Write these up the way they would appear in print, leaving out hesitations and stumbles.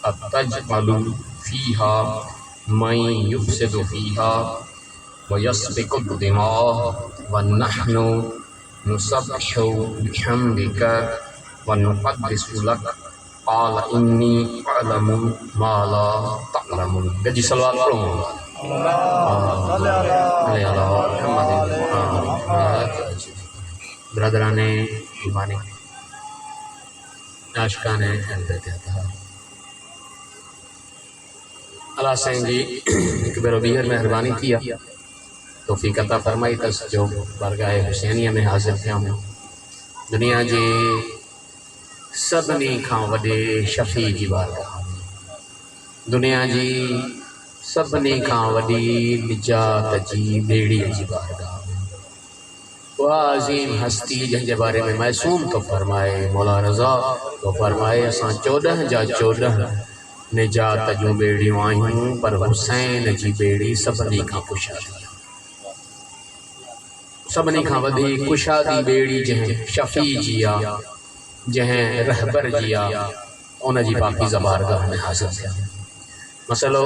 अतजअलु फीहा मन युफ्सिदु फीहा व यस्फिकु दिमा व नहनु नुसब्बिहु बिहम्दिका व नुक़द्दिसु लक क़ाल इन्नी अअलमु मा ला तअलमुन। गजी सलवात पढ़ो। ब्रदराने ईमानी आशिकाने अल्लाह साईं जी हिकु भेरो ॿीहर महिरबानी थी आहे, तौफ़ीक़ अता फरमाई अथसि जो बारगाह हुसैनिया में हाज़िर थिया हूं। दुनिया जे सभिनी खां वॾे शफ़ी जी बारगाह, दुनिया जी सभिनी खां वॾी निजात जी ॿेड़ीअ जी बारगाह, उहा अज़ीम हस्ती जंहिंजे बारे में मासूम तो फरमाए, मौला रज़ा तो फरमाए असां 14 जा 14 निजात जूं ॿेड़ियूं आहियूं, पर हुसैन जी ॿेड़ी सभिनी खां कुशादी, सभिनी खां वॾी कुशादी ॿेड़ी जंहिं शफ़ी जी आहे, जंहिं रहबर जी आहे, उन जी पाकीज़ा बारगाह में हाज़िर थिया। मसलो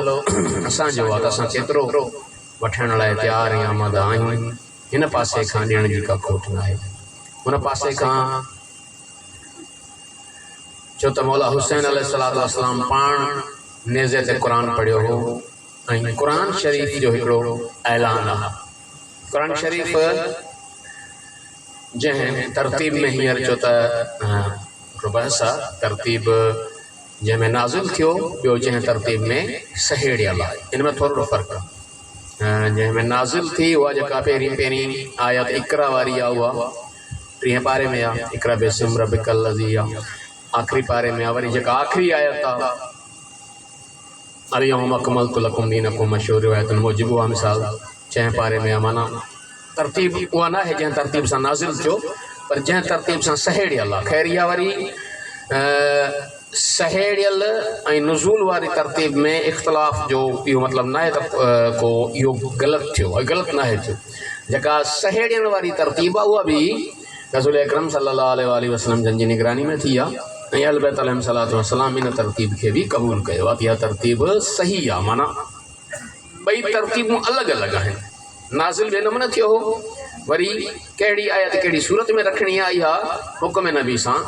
असांजो आहे त असां केतिरो वठण लाइ तयारु ऐं आमादा आहियूं। हिन पासे खां ॾियण जी का खोट न आहे, हुन पासे खां छो त मौला हुसैन अलैहिस्सलाम पाण नेज़े ते क़ुर पढ़ियो हो ऐं क़ुर शरीफ़ जो हिकिड़ो ऐलान आहे। क़ुर शरीफ़ जंहिं तरतीब में हींअर छो त बहस आहे, तरतीब जंहिंमें नाज़िल थियो, ॿियो जंहिं तरतीब में सहेड़ियल आहे, इन में थोरो फ़र्क़ु आहे। जंहिंमें नाज़िल थी उहा जेका पहिरीं आयत इक़रा वारी आहे, उहा 3 पारे में आहे, इक़रा बिस्म रब्बिकल लज़ी आहे। आख़िरी पारे में आहे वरी जेका आख़िरी आयत आहे, अल-यौम अकमलतु लकुम दीनकुम, मशहूर रिवायतुनि मूजिबि उहा मिसाल 6 पारे में आहे। माना तरतीब उहा न आहे जंहिं तरतीब सां नाज़िल थियो, पर जंहिं तरतीब सां सहेड़ियल आहे। ख़ैर इहा वरी सहेड़ियल ऐं नुज़ूल वारी तरतीब में इख़्तिलाफ़ जो इहो मतिलबु न आहे त को इहो ग़लति थियो ऐं ग़लति न आहे थियो। जेका सहेड़ियल वारी तरतीब आहे उहा बि रसूल अकरम सल्लल्लाहु अलैहि वसल्लम जंहिंजी निगरानी में थी आहे, ऐं अहल बैत अलैहिस्सलातु वस्सलाम इन तरतीब खे बि क़बूल कयो आहे। इहा तरतीब सही आहे, माना ॿई तरतीबूं अलॻि अलॻि आहिनि। नाज़िल ॿिए नमूने थियो हो, वरी कहिड़ी आयत कहिड़ी सूरत में रखणी आहे इहा हुक्म नबी सां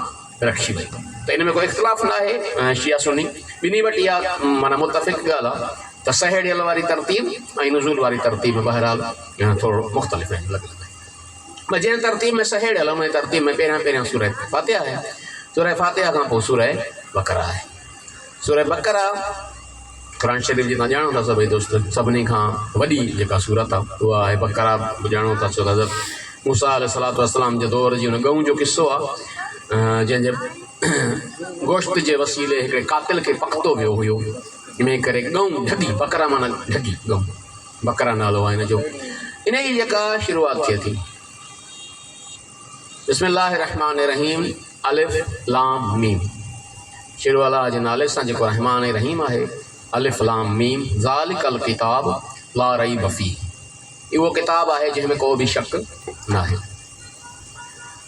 रखी वई, त इन में कोई इख़्तिलाफ़ न आहे। शिया सुन्नी ॿिन्ही वटि इहा माना मुतफ़िक़ ॻाल्हि आहे त सहेड़ियल वारी तरतीब ऐं नुज़ूल वारी तरतीब बहरहाल थोरो मुख़्तलिफ़ आहिनि, अलॻि अलॻि। जंहिं तरतीब में सहेड़ियल उन तरतीब में पहिरियां सूरह फ़ातिहा आहे, सूरह फ़ातिहा खां पोइ सूरह बक़रा आहे। सूरह बक़रा क़ुर शरीफ़ जी तव्हां ॼाणो था सभई दोस्त, सभिनी खां वॾी जेका सूरत आहे उहा आहे बक़रा। ॼाणो था छो त हज़रत मूसा अलैहिस्सलातु वस्सलाम जे दौर जी हुन गऊं जो किस्सो आहे, जंहिंजे गोश्त जे वसीले हिकिड़े कातिल खे पकतो वियो हुयो, इन करे गऊं ढगी, बक़रा माना ढगी, गऊं बक़रा नालो आहे हिन जो। इन जी जेका शुरूआत थिए थी बिस्मिल्लाहिर रहमानिर रहीम, अलिफ लाम मीम, शुरू अल्लाह जे नाले सां जेको रहमान रहीम आहे। अलिफ लाम मीम, ज़ालिकल किताब ला रैब फ़ीह, इहो किताब आहे जंहिंमें को बि शक न आहे।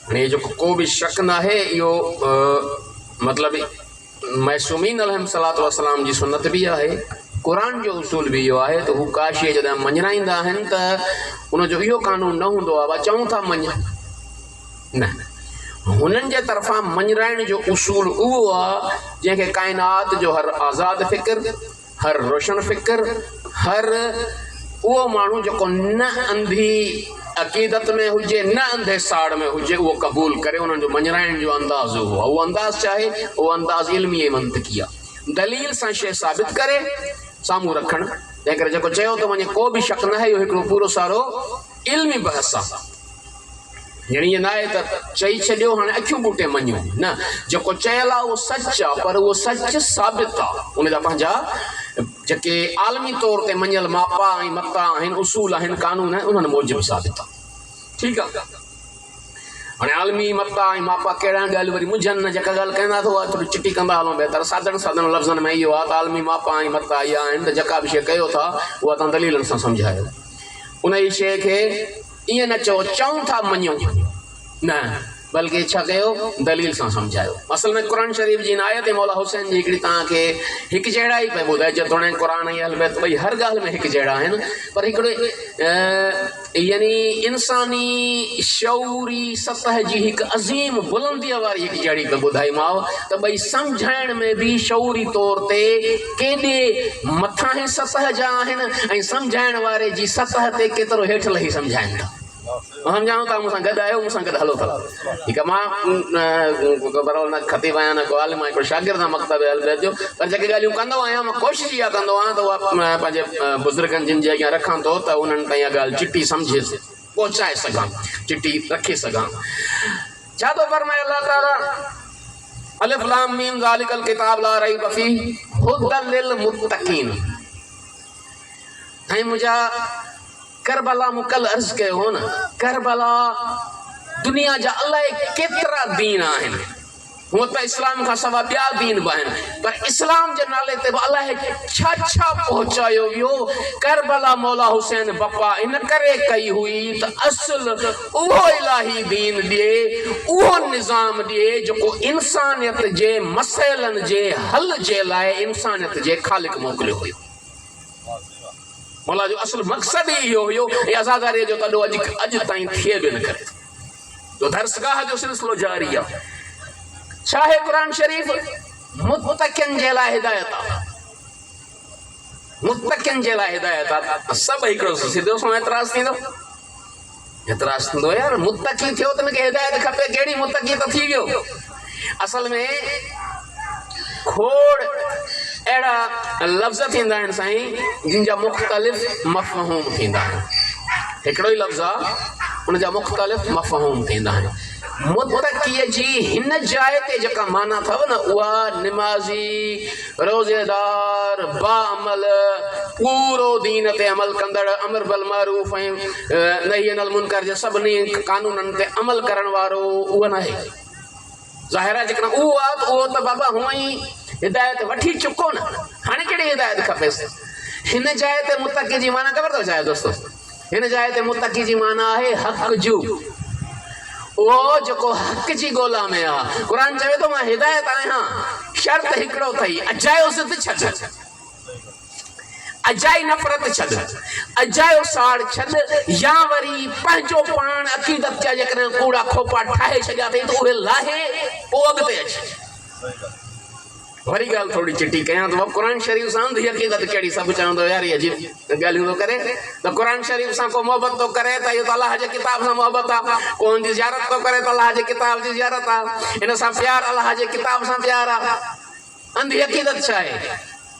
हाणे जेको को बि शक न आहे, इहो मतिलबु मैसूमीन अलैहिस्सलातु वस्सलाम जी सुन्नत बि आहे, क़ुर जो उसूल बि इहो आहे त हू का शइ जॾहिं मञराईंदा आहिनि त उनजो इहो कानून न हूंदो आहे चऊं था मञ, न, हुननि जे तरफ़ां मञराइण जो उसूल उहो आहे जंहिंखे काइनात जो हर आज़ादु फ़िक्र, हर रोशन फ़िक्र, हर उहो माण्हू जेको न अंधी अक़ीदत में हुजे, न अंधे साड़ में हुजे, उहो क़बूल करे। उन्हनि जो मञराइण जो अंदाज़ उहो आहे, उहो अंदाज़ चाहे उहो अंदाज़ इल्मी ऐं मंतिकी आहे, दलील सां शइ साबित करे साम्हूं रखणु। तंहिं करे जेको चयो थो वञे को बि शक न आहे, इहो हिकिड़ो पूरो सारो इल्मी बहस आहे। यानी ईअं न आहे त चई छॾियो हाणे अखियूं ॿूटे मञूं, न, जेको चयल आहे उहो सच आहे, पर उहो सच साबित आहे। उन जा पंहिंजा जेके आलमी तौर ते मञियल मापा ऐं मता आहिनि, उसूल आहिनि, कानून आहिनि, उन्हनि मूजिबि साबित आहे। ठीकु आहे। हाणे आलमी मता ऐं मापा कहिड़ा ॻाल्हि वरी मुंझनि, जेका ॻाल्हि कंदा थो थोरी चिटी कंदा हलूं, बहितर साधन लफ़्ज़नि में इहो आहे त आलमी मापा ऐं मता इहा आहिनि त जेका बि शइ कयो था उहा तव्हां दलीलनि सां सम्झायो। उन जी शइ खे ईअं न चओ, चऊं था मञूं, न, बल्कि छा कयो दलील सां सम्झायो। असल में क़ुरान शरीफ़ जी आयत मौला हुसैन जी हिकिड़ी तव्हांखे हिकु जहिड़ा ई पिया ॿुधाए जेतोणे क़ुरान ऐं अहल बैत ॿई हर ॻाल्हि में हिकु जहिड़ा आहिनि, पर हिकिड़े यानी इंसानी शऊरी सतह जी हिकु अज़ीम बुलंदीअ वारी हिकु जहिड़ी पिया ॿुधाईमांव त ॿई सम्झाइण में बि शऊरी तौर ते केॾे मथां ई सतह जा आहिनि ऐं सम्झाइण वारे जी सतह ते केतिरो हेठि लही सम्झाइनि था। सम्झाऊं था, मूंसां गॾु आहियो, मूंसां गॾु हलो था। ठीकु आहे, मां बराबरि न ख़तीब आहियां न को आलिम आहियां, हिकिड़ो शागिर्द आहे मक़तब अहल बैत जो, पर जेके ॻाल्हियूं कंदो आहियां मां कोशिशि इहा कंदो आहियां त उहा पंहिंजे बुज़ुर्गनि जिन जे अॻियां रखां थो त उन्हनि ताईं इहा ॻाल्हि चिटी सम्झे पहुचाए सघां, चिटी रखे सघां। छा थो फरमाए अलाह ताला, अलिफ लाम मीम ज़ालिकल किताब ला रैब फीह हुदल लिल मुत्तकीन। ऐं मुंहिंजा करबला मूं कल्ह अर्ज़ु कयो हो न, करबला दुनिया जा अलाए केतिरा दीन आहिनि, हूअं त इस्लाम खां सवाइ ॿिया दीन बि आहिनि, पर इस्लाम जे नाले ते बि अलाए छा छा पहुचायो वियो। करबला मौला हुसैन बप्पा इन करे कई हुई त असुल उहो इलाही दीन ॾिए, उहो निज़ाम ॾिए जेको इंसानियत जे मसइलनि जे हल जे लाइ इंसानियत जे ख़ालिक मोकिलियो हुयो। मौला जो असुल मक़सदु ई इहो हुयो, ऐं आज़ादारीअ जो कॾो अॼु ताईं थिए बि न करे तो दरसगाह जो सिलसिलो जारी आहे। छा आहे क़ुरान शरीफ़? मुत्तक़िन जे लाइ हिदायत आहे, मुत्तक़िन जे लाइ हिदायत आहे। सभु हिकिड़ो सिधो सो एतिराज़ थींदो, एतिराज़ थींदो यार मुत्तक़ी थियो त हिनखे हिदायत खपे, कहिड़ी मुत्तक़ी त थी वियो। असल में खोड़ अहिड़ा लफ़्ज़ थींदा आहिनि साईं जिन जा मुख़्तलिफ़ मफ़हूम थींदा आहिनि। हिकिड़ो ई लफ़्ज़ आहे, उन जा मुख़्तलिफ़ मफ़हूम थींदा आहिनि। मुत्तक़ीअ जी हिन जाइ ते जेका माना अथव न, उहा निमाज़ी, रोज़ेदार, बाअमल, पूरो दीन ते अमल कंदड़, अमर बिल मारूफ़ ऐं नही अनिल मुनकर जे सभिनी कानूननि ते अमल करण वारो, उहा न आहे। ज़ाहिर आहे जेकॾहिं उहो आहे त उहो त बाबा हूअं ई हिदायत वठी चुको न, हाणे कहिड़ी हिदायत खपेसि। हिन जाइ ते मुत्तक़ी जी माना ख़बर अथव छा आहे दोस्तो? हिन जाइ ते मुत्तक़ी जी माना आहे हक़ जू, उहो जेको हक़ जी ॻोल्हा में आहे। क़ुरान चवे थो मां हिदायत आहियां, शर्त हिकिड़ो अथई, अजायो ज़िद छॾ, अजाई नफ़रत छॾ, अजायो साड़ छॾ, या वरी पंहिंजो पाण अक़ीदत जा जेकॾहिं कूड़ा खोपा ठाहे छॾिया अथई त उहे लाहे पोइ अॻिते अचे। वरी ॻाल्हि थोरी चिटी कयां त क़ुरान शरीफ़ सां अंधी अक़ीदत कहिड़ी, सभु चवंदो यार इहे अजीब ॻाल्हियूं थो करे, त क़ुरान शरीफ़ सां को मोहबत थो करे त इहो त अलाह जे किताब सां मोहबत आहे, को हुनजी ज़ियारत थो करे त अलाह जे किताब जी ज़ियारत आहे, हिन सां प्यारु अलाह जे किताब सां प्यारु आहे। अंधी अक़ीदत छा आहे?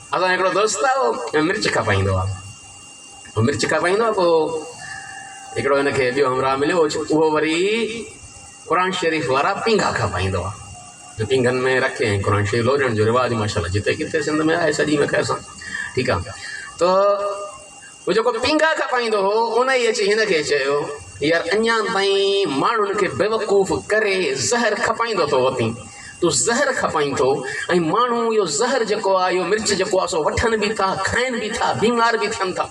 असां हिकिड़ो दोस्त आहे, उहो मिर्च खपाईंदो आहे, उहो मिर्च खपाईंदो आहे, पोइ हिकिड़ो हिनखे ॿियो हमराह मिलियो, उहो वरी क़ुरान शरीफ़ वारा पींघा खपाईंदो आहे। पींघनि में रखे ऐं क़ुरान शरीफ़ लोॾण जो रिवाज माशाल्लाह जिते किथे सिंध में आहे, सॼी में ख़ैर सां ठीकु आहे। त उहो जेको पींघा खपाईंदो हो, उन ई अची हिनखे चयो यार अञा ताईं माण्हुनि खे बेवकूफ़ करे ज़हर खपाईंदो थो वती, तूं ज़हर खपाईं थो, ऐं माण्हू इहो ज़हर जेको आहे, इहो मिर्च जेको आहे सो वठनि बि था, खाइनि बि था, बीमार बि थियनि था।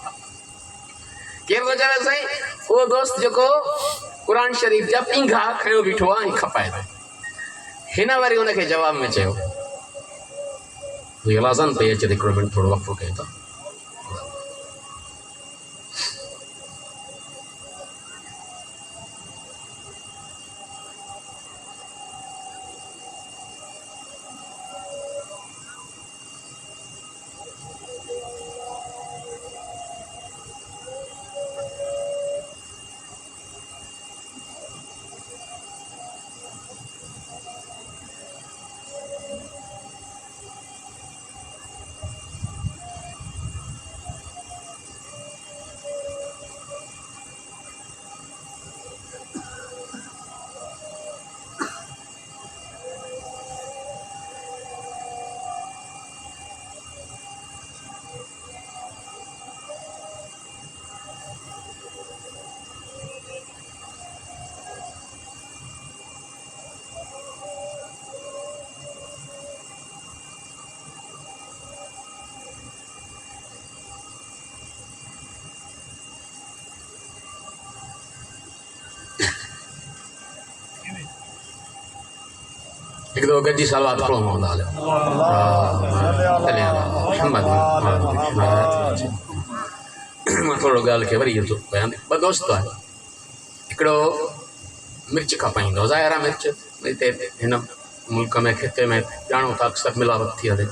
केरु थो चवे साईं? उहो दोस्त जेको क़ुरान शरीफ़ जा पींघा खयो बीठो आहे ऐं खपाए थो। हिन वरी हुनखे जवाब में चयो, लाज़न पई अचे, हिकिड़ो मिंट थोरो वक़्फ़ो कयो था। एक दो गद्दी सलवात पढ़ो होंदा हलो मां थोरो ॻाल्हि खे वरी थो कयां ॿ दोस्त आहे हिकिड़ो मिर्च खपाईंदो ज़ाहिर आहे मिर्च हिते हिन मुल्क में खिते में ॼाणो था अक्सर मिलावट थी हले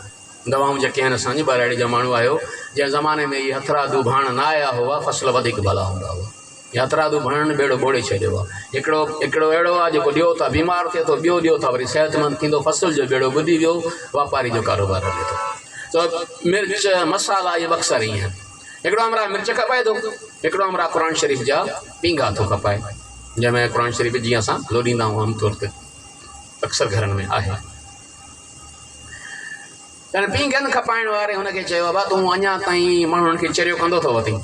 दवाऊं जेके आहिनि असांजी ॿाहिरि जा माण्हू आहियो जंहिं ज़माने में इहे हथरादू भाण न आया हुआ फसल वधीक भला हूंदा हुआ इहे हथरादू भाण बेड़ो ॿोड़े छॾियो आहे हिकिड़ो अहिड़ो आहे जेको ॾियो था बीमार थिए थो ॿियो ॾियो था वरी सिहतमंद थींदो फसल जो बेड़ो ॿुधी वियो वापारी जो कारोबार हले थो त मिर्च मसाला इहे अक्सर ई आहिनि हिकिड़ो हमरा मिर्च खपाए थो हिकिड़ो हमरा क़ुर शरीफ़ जा पींगा थो खपाए जंहिंमें क़ुर शरीफ़ जीअं असां लोॾींदा आहियूं आमतौर ते अक्सर घरनि में आहे त पींगनि खपाइण वारे हुनखे चयो आहे तूं अञा ताईं माण्हुनि खे चरियो कंदो अथव अथई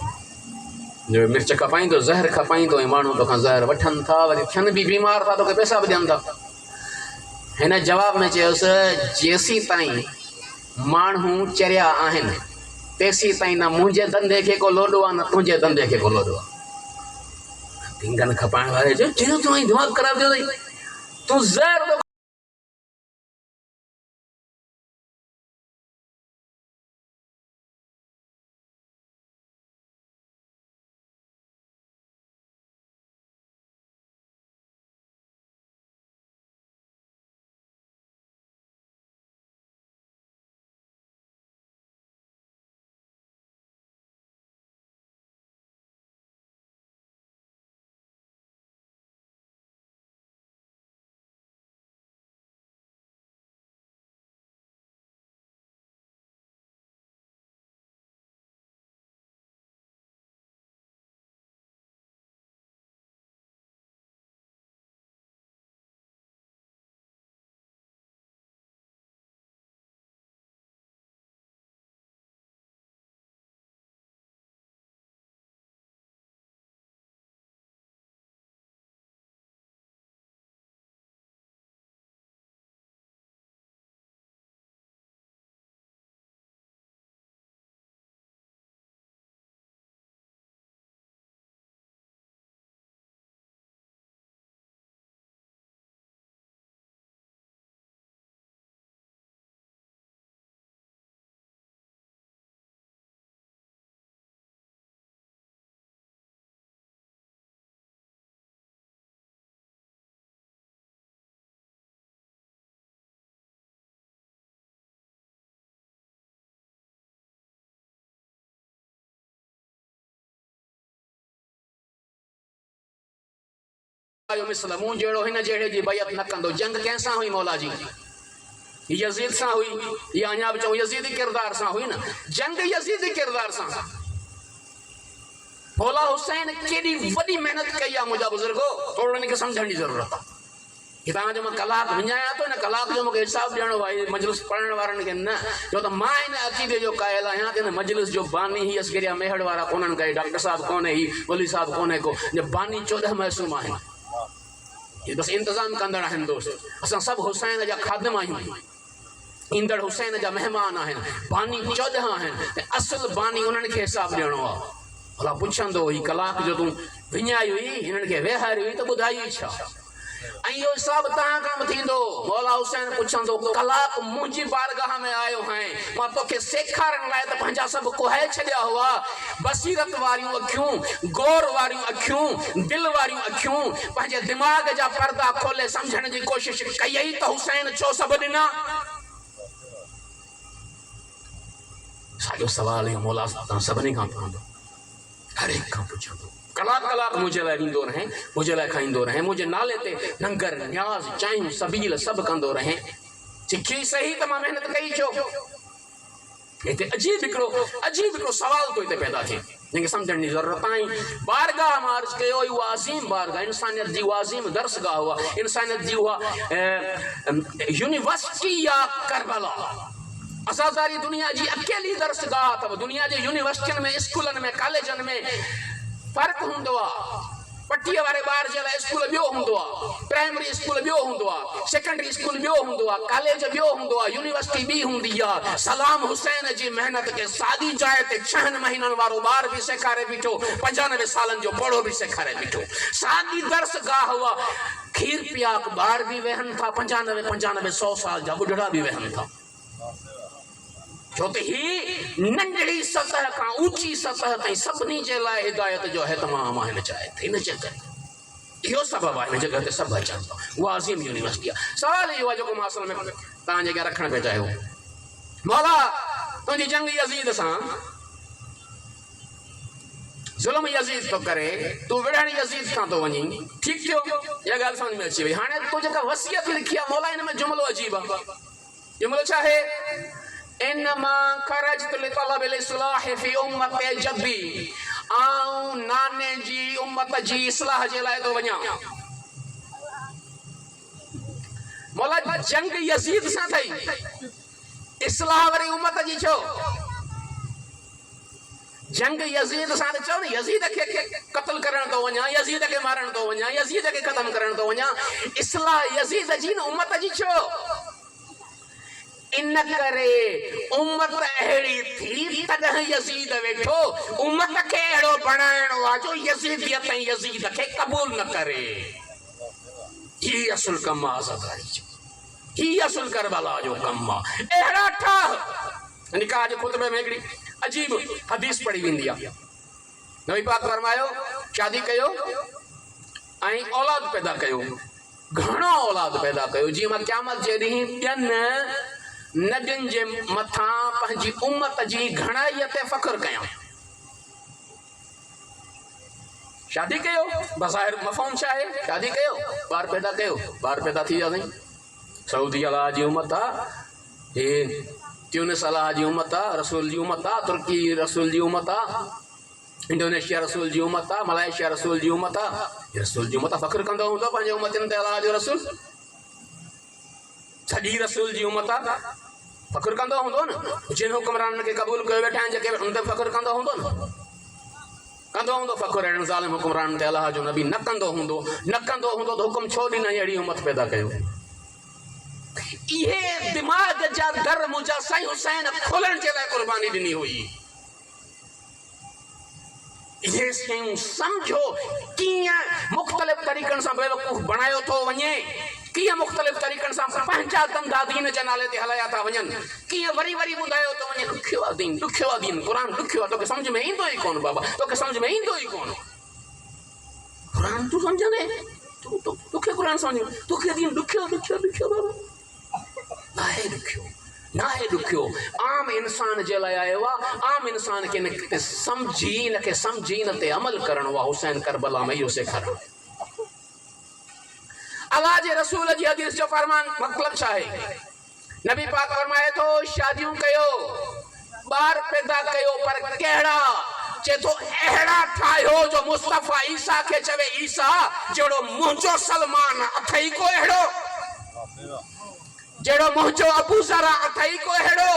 जो मिर्च खपाईंदो ज़हर खपाईंदो ऐं माण्हू तोखां ज़हर वठनि था वरी थियनि बि बीमार था तोखे पैसा बि ॾियनि था हिन जवाब में चयोसि जेसीं ताईं माण्हू चरिया आहिनि तेसीं ताईं न मुंहिंजे धंधे खे को लोॾो आहे न तुंहिंजे धंधे खे को लोॾो आहे पींगनि खपाइण वारे चयो तूं ऐं दिमाग़ ख़राबु थियो अथई तूं ज़हर मिसल मूं जहिड़ो हिन जहिड़े जी बैत न कंदो जंग कंहिंसां हुई मौला जी यज़ीद सां हुई या अञा बि चऊं यज़ीदी किरदार सां हुई न जंग यज़ीदी किरदार सां मौला हुसैन केॾी वॾी महिनत कई आहे मुंहिंजा बुज़ुर्गो थोरो हिनखे सम्झण जी ज़रूरत आहे कि तव्हांजो मां कलाक विञायां थो हिन कलाक जो मूंखे हिसाबु ॾियणो आहे मजलिस पढ़ण वारनि खे न छो त मां हिन अक़ीदे जो क़ाइल आहियां त हिन मजलिस जो बानी ही असगरिया मेहड़ वारा कोन्हनि काई डॉक्टर साहब कोन्हे ही वली साहब कोन्हे को बानी 14 मासूम आहिनि ये बस इंतजाम कंदड़ आहिनि दोस्त असां सभु हुसैन जा खादिम आहियूं ईंदड़ हुसैन जा महिमान आहिनि बानी 14 आहिनि असल बानी उन्हनि खे हिसाबु ॾियणो आहे भला पुछंदो ही कलाक जो तूं विञाई हुई हिननि खे वेहारी हुई त ॿुधाई हुई छा ऐं इहो हिसाबु तव्हां खां बि थींदो मौला हुसैन पुछंदो कलाक मुंहिंजी बारगाह में आयो हैं मां तोखे सेखारण लाइ त पंहिंजा सभु कोहे छॾिया हुआ बसीरत वारियूं अखियूं गौर वारियूं अखियूं दिल वारियूं अखियूं पंहिंजे दिमाग़ जा पर्दा खोले सम्झण जी कोशिशि कई त हुसैन छो सभु ॾिना साॻियो सवाल इहो मौला तव्हां सभिनी खां पवंदो हर एक खां पुछंदो कलाक कलाक मुझे लाइ ॾींदो रहे मुझे लाइ खाईंदो रहे मुझे नाले ते लंगर न्याज़ चायूं सबील सभु कंदो रहे सिखी सही त मां महिनत कई छो हिते अजीब हिकिड़ो सवाल तो हिते पैदा थिए जंहिंखे सम्झण जी ज़रूरत आहे बारगाह मां अर्ज़ु कयो उहा अज़ीम बारगाह इंसानियत जी उहा अज़ीम दर्सगाह हुआ इंसानियत जी उहा यूनिवर्सिटी या करबला असांजी दुनिया जी अकेली दर्सगाह अथव दुनिया जे यूनिवर्सिटियुनि में स्कूलनि में कॉलेजनि में फ़र्क़ु हूंदो आहे पटीअ वारे ॿार जे लाइ स्कूल ॿियो हूंदो आहे प्राइमरी स्कूल ॿियो हूंदो आहे सेकेंडरी स्कूल ॿियो हूंदो आहे कॉलेज ॿियो हूंदो आहे यूनिवर्सिटी ॿी हूंदी आहे सलाम हुसैन जी महिनत खे साॻी जाइ ते 6 महीननि वारो ॿार बि सेखारे बीठो 95 सालनि जो पौड़ो बि सेखारे बीठो साॻी दर्सगाह हुआ खीर पियाक ॿार भी वहन था 95 100 साल जा बुढ़ा भी वहन था छो त ही नंढड़ी सतह का ऊंची सतह ताईं सभिनी जे लाइ हिदायत जो एहतमाम आहे हिन चकर इहो सबब आहे हिन जगह ते सभु अचनि था उहा अज़ीम यूनिवर्सिटी आहे सवाल इहो आहे जेको मां असल में तव्हांजे अॻियां रखणु पिया चाहियो मौला तुंहिंजी जंग यज़ीद सां ज़ुल्म यज़ीद तो करे तू विढ़ण यज़ीद खां तो वञी ठीक थियो इहा ॻाल्हि समझ में अची वई हाणे तूं जेका वसियत लिखी आहे मौला हिन में जुमिलो अजीब आहे जुमिलो छा आहे इन्नमा खरजतु लितलबिल इस्लाह फी उम्मति जद्दी आऊं नाने जी उम्मत जी इस्लाह जे लाइ तो वञा मौला जंग यज़ीद सां थई इस्लाह वरी उम्मत जी छो जंग यज़ीद सां चओ न यज़ीद खे क़त्ल करण तो वञा यज़ीद खे मारण तो वञा यज़ीद खे ख़त्म करण तो वञा इस्लाह यज़ीद जी न उम्मत जी छो इन करे उम्मत अहिड़ी थी तॾहिं यज़ीद वेठो उम्मत खे अहिड़ो बणाइणो आहे जो यज़ीदियत ऐं यज़ीद खे क़बूल न करे ही असुल कमु आहे आज़ादारी जो ही असुल करबला जो कमु आहे अहिड़ा ठाह निकाह जे खुतबे में हिकिड़ी अजीब हदीस पढ़ी वेंदी आहे नबी पाक फरमायो शादी कयो ऐं औलाद पैदा कयो घणो औलाद पैदा कयो जीअं मां क़यामत जे ॾींहुं ॿियनि नबियुनि जे मथां पंहिंजी उम्मत जी घणाईअ ते फ़ख्र कयां शादी कयो बज़ाहिर मफ़हूम छा आहे शादी कयो ॿार पैदा थी विया साईं सऊदी अलाह जी उम्मत आहे हे ट्यूनिस अलाह जी उम्मत आहे रसूल जी उम्मत आहे तुर्की रसूल जी उम्मत आहे इंडोनेशिया रसूल जी उम्मत आहे मलाइशिया रसूल जी उम्मत आहे रसूल जी उम्मत फ़ख्र कंदो हूंदो पंहिंजे उम्मतनि ते अलाह जो रसूल सॼी रसूल जी उम्मत आहे फ़ख्र कंदो हूंदो न जिन हुक्मराननि खे क़बूल कयो वेठा आहिनि जेके उन ते फ़ख्र कंदो हूंदो न कंदो हूंदो फ़ख्र अहिड़नि ज़ालिम हुक्मराननि ते अलाह जो नबी न कंदो हूंदो त हुकुम छो ॾिनई अहिड़ी उम्मत पैदा कयो इहे दिमाग़ जा दर मुंहिंजा साईं हुसैन खोलण जे लाइ क़ुर्बानी ॾिनी हुई ये समझो कीअं मुख़्तलिफ़ तरीक़नि सां बेवकूफ़ बणायो थो वञे कीअं मुख़्तलिफ़ तरीक़नि सां पंहिंजा धंधा दीन जे नाले ते हलाया था वञनि कीअं वरी ॿुधायो थो वञे ॾुखियो आहे दीन क़ुर ॾुखियो आहे तोखे सम्झ में ईंदो ई कोन बाबा तोखे सम्झ में ईंदो ई कोन क़ुर तूं सम्झंदे तोखे क़ुर सम्झ में तोखे दीन ॾुखियो बाबा नाहे ॾुखियो आम इंसान जे लाइ आयो आहे आम इंसान खे हिनखे सम्झी हिन ते अमल करणो आहे हुसैन करबला में इहो सेखारणो अलाह जे रसूल जी हदीस जो फरमान मतिलब छा आहे नबी पाक फरमाए थो शादियूं कयो ॿार पैदा कयो पर कहिड़ा चए थो अहिड़ा ठाहियो जो मुस्तफ़ा ईसा खे चवे ईसा जहिड़ो मुंहिंजो सलमान अथई को अहिड़ो जहिड़ो मुंहिंजो अबू ज़रा अथई को अहिड़ो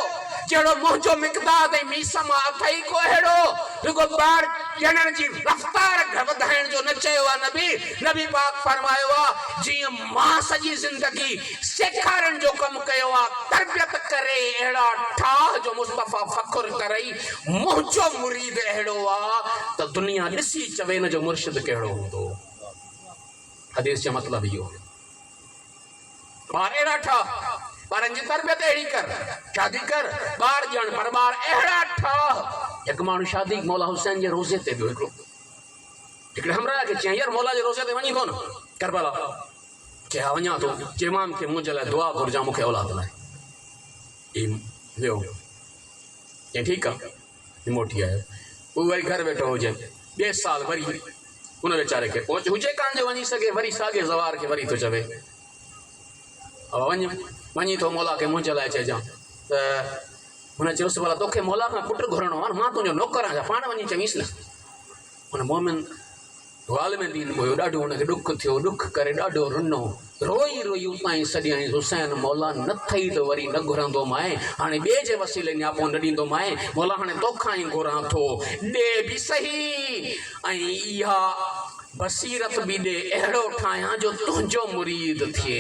जहिड़ो मुंहिंजो मिक़दाद ऐं मीसमा अथई को अहिड़ो रुगो ॿार ॼणण जी रफ़्तार वधाइण जो न चयो आहे नबी पाक फरमायो आहे जीअं मां सॼी ज़िंदगी सेखारण जो कमु कयो आहे तरबियत करे अहिड़ा ठाह जो मुस्तफ़ा फ़ख्र करई मुंहिंजो मुरीद अहिड़ो आहे त दुनिया ॾिसी चवे हिन जो मुर्शिद कहिड़ो हूंदो हदीस जो मतिलबु इहो ॿार अहिड़ा ठाह ॿारनि जी तरबियत अहिड़ी कर शादी कर ॿार ॼण पर ॿार अहिड़ा ठाह हिकु माण्हू शादी मौला हुसैन जे रोज़े ते वियो हिकिड़े हमराह खे चयईं यार मौला जे रोज़े ते वञी थो न करबला चया वञा थो चए इमाम खे मुंहिंजे लाइ दुआ घुरिजां मूंखे औलाद लाइ वियो चई ठीकु आहे मोटी आयो उहो वरी घर वेठो हुजे ॿिए साल वरी उन वीचारे खे पहुच हुजे कान जो वञी सघे वरी साॻे ज़वार खे वरी थो चवे वञी थो मौला खे मुंहिंजे लाइ चइजां त हुन चयोसि भला तोखे मौला खां पुटु घुरणो आहे मां तुंहिंजो नौकर आहियां पाण वञी चवीसि न हुन मोमिन वाल में दीन हुयो ॾाढो हुनखे ॾुखु थियो ॾुखु करे ॾाढो रुनो रोई उतां ई सॼाई हुसैन मौला न थई त वरी न घुरंदो माए हाणे ॿिए जे वसीले नियापो न ॾींदो माए मौला हाणे तोखां ई घुरां थो ॾे बि सही ऐं इहा बसीरत भी दे अहिड़ो ठाहियां जो तुंहिंजो मुरीद थिए।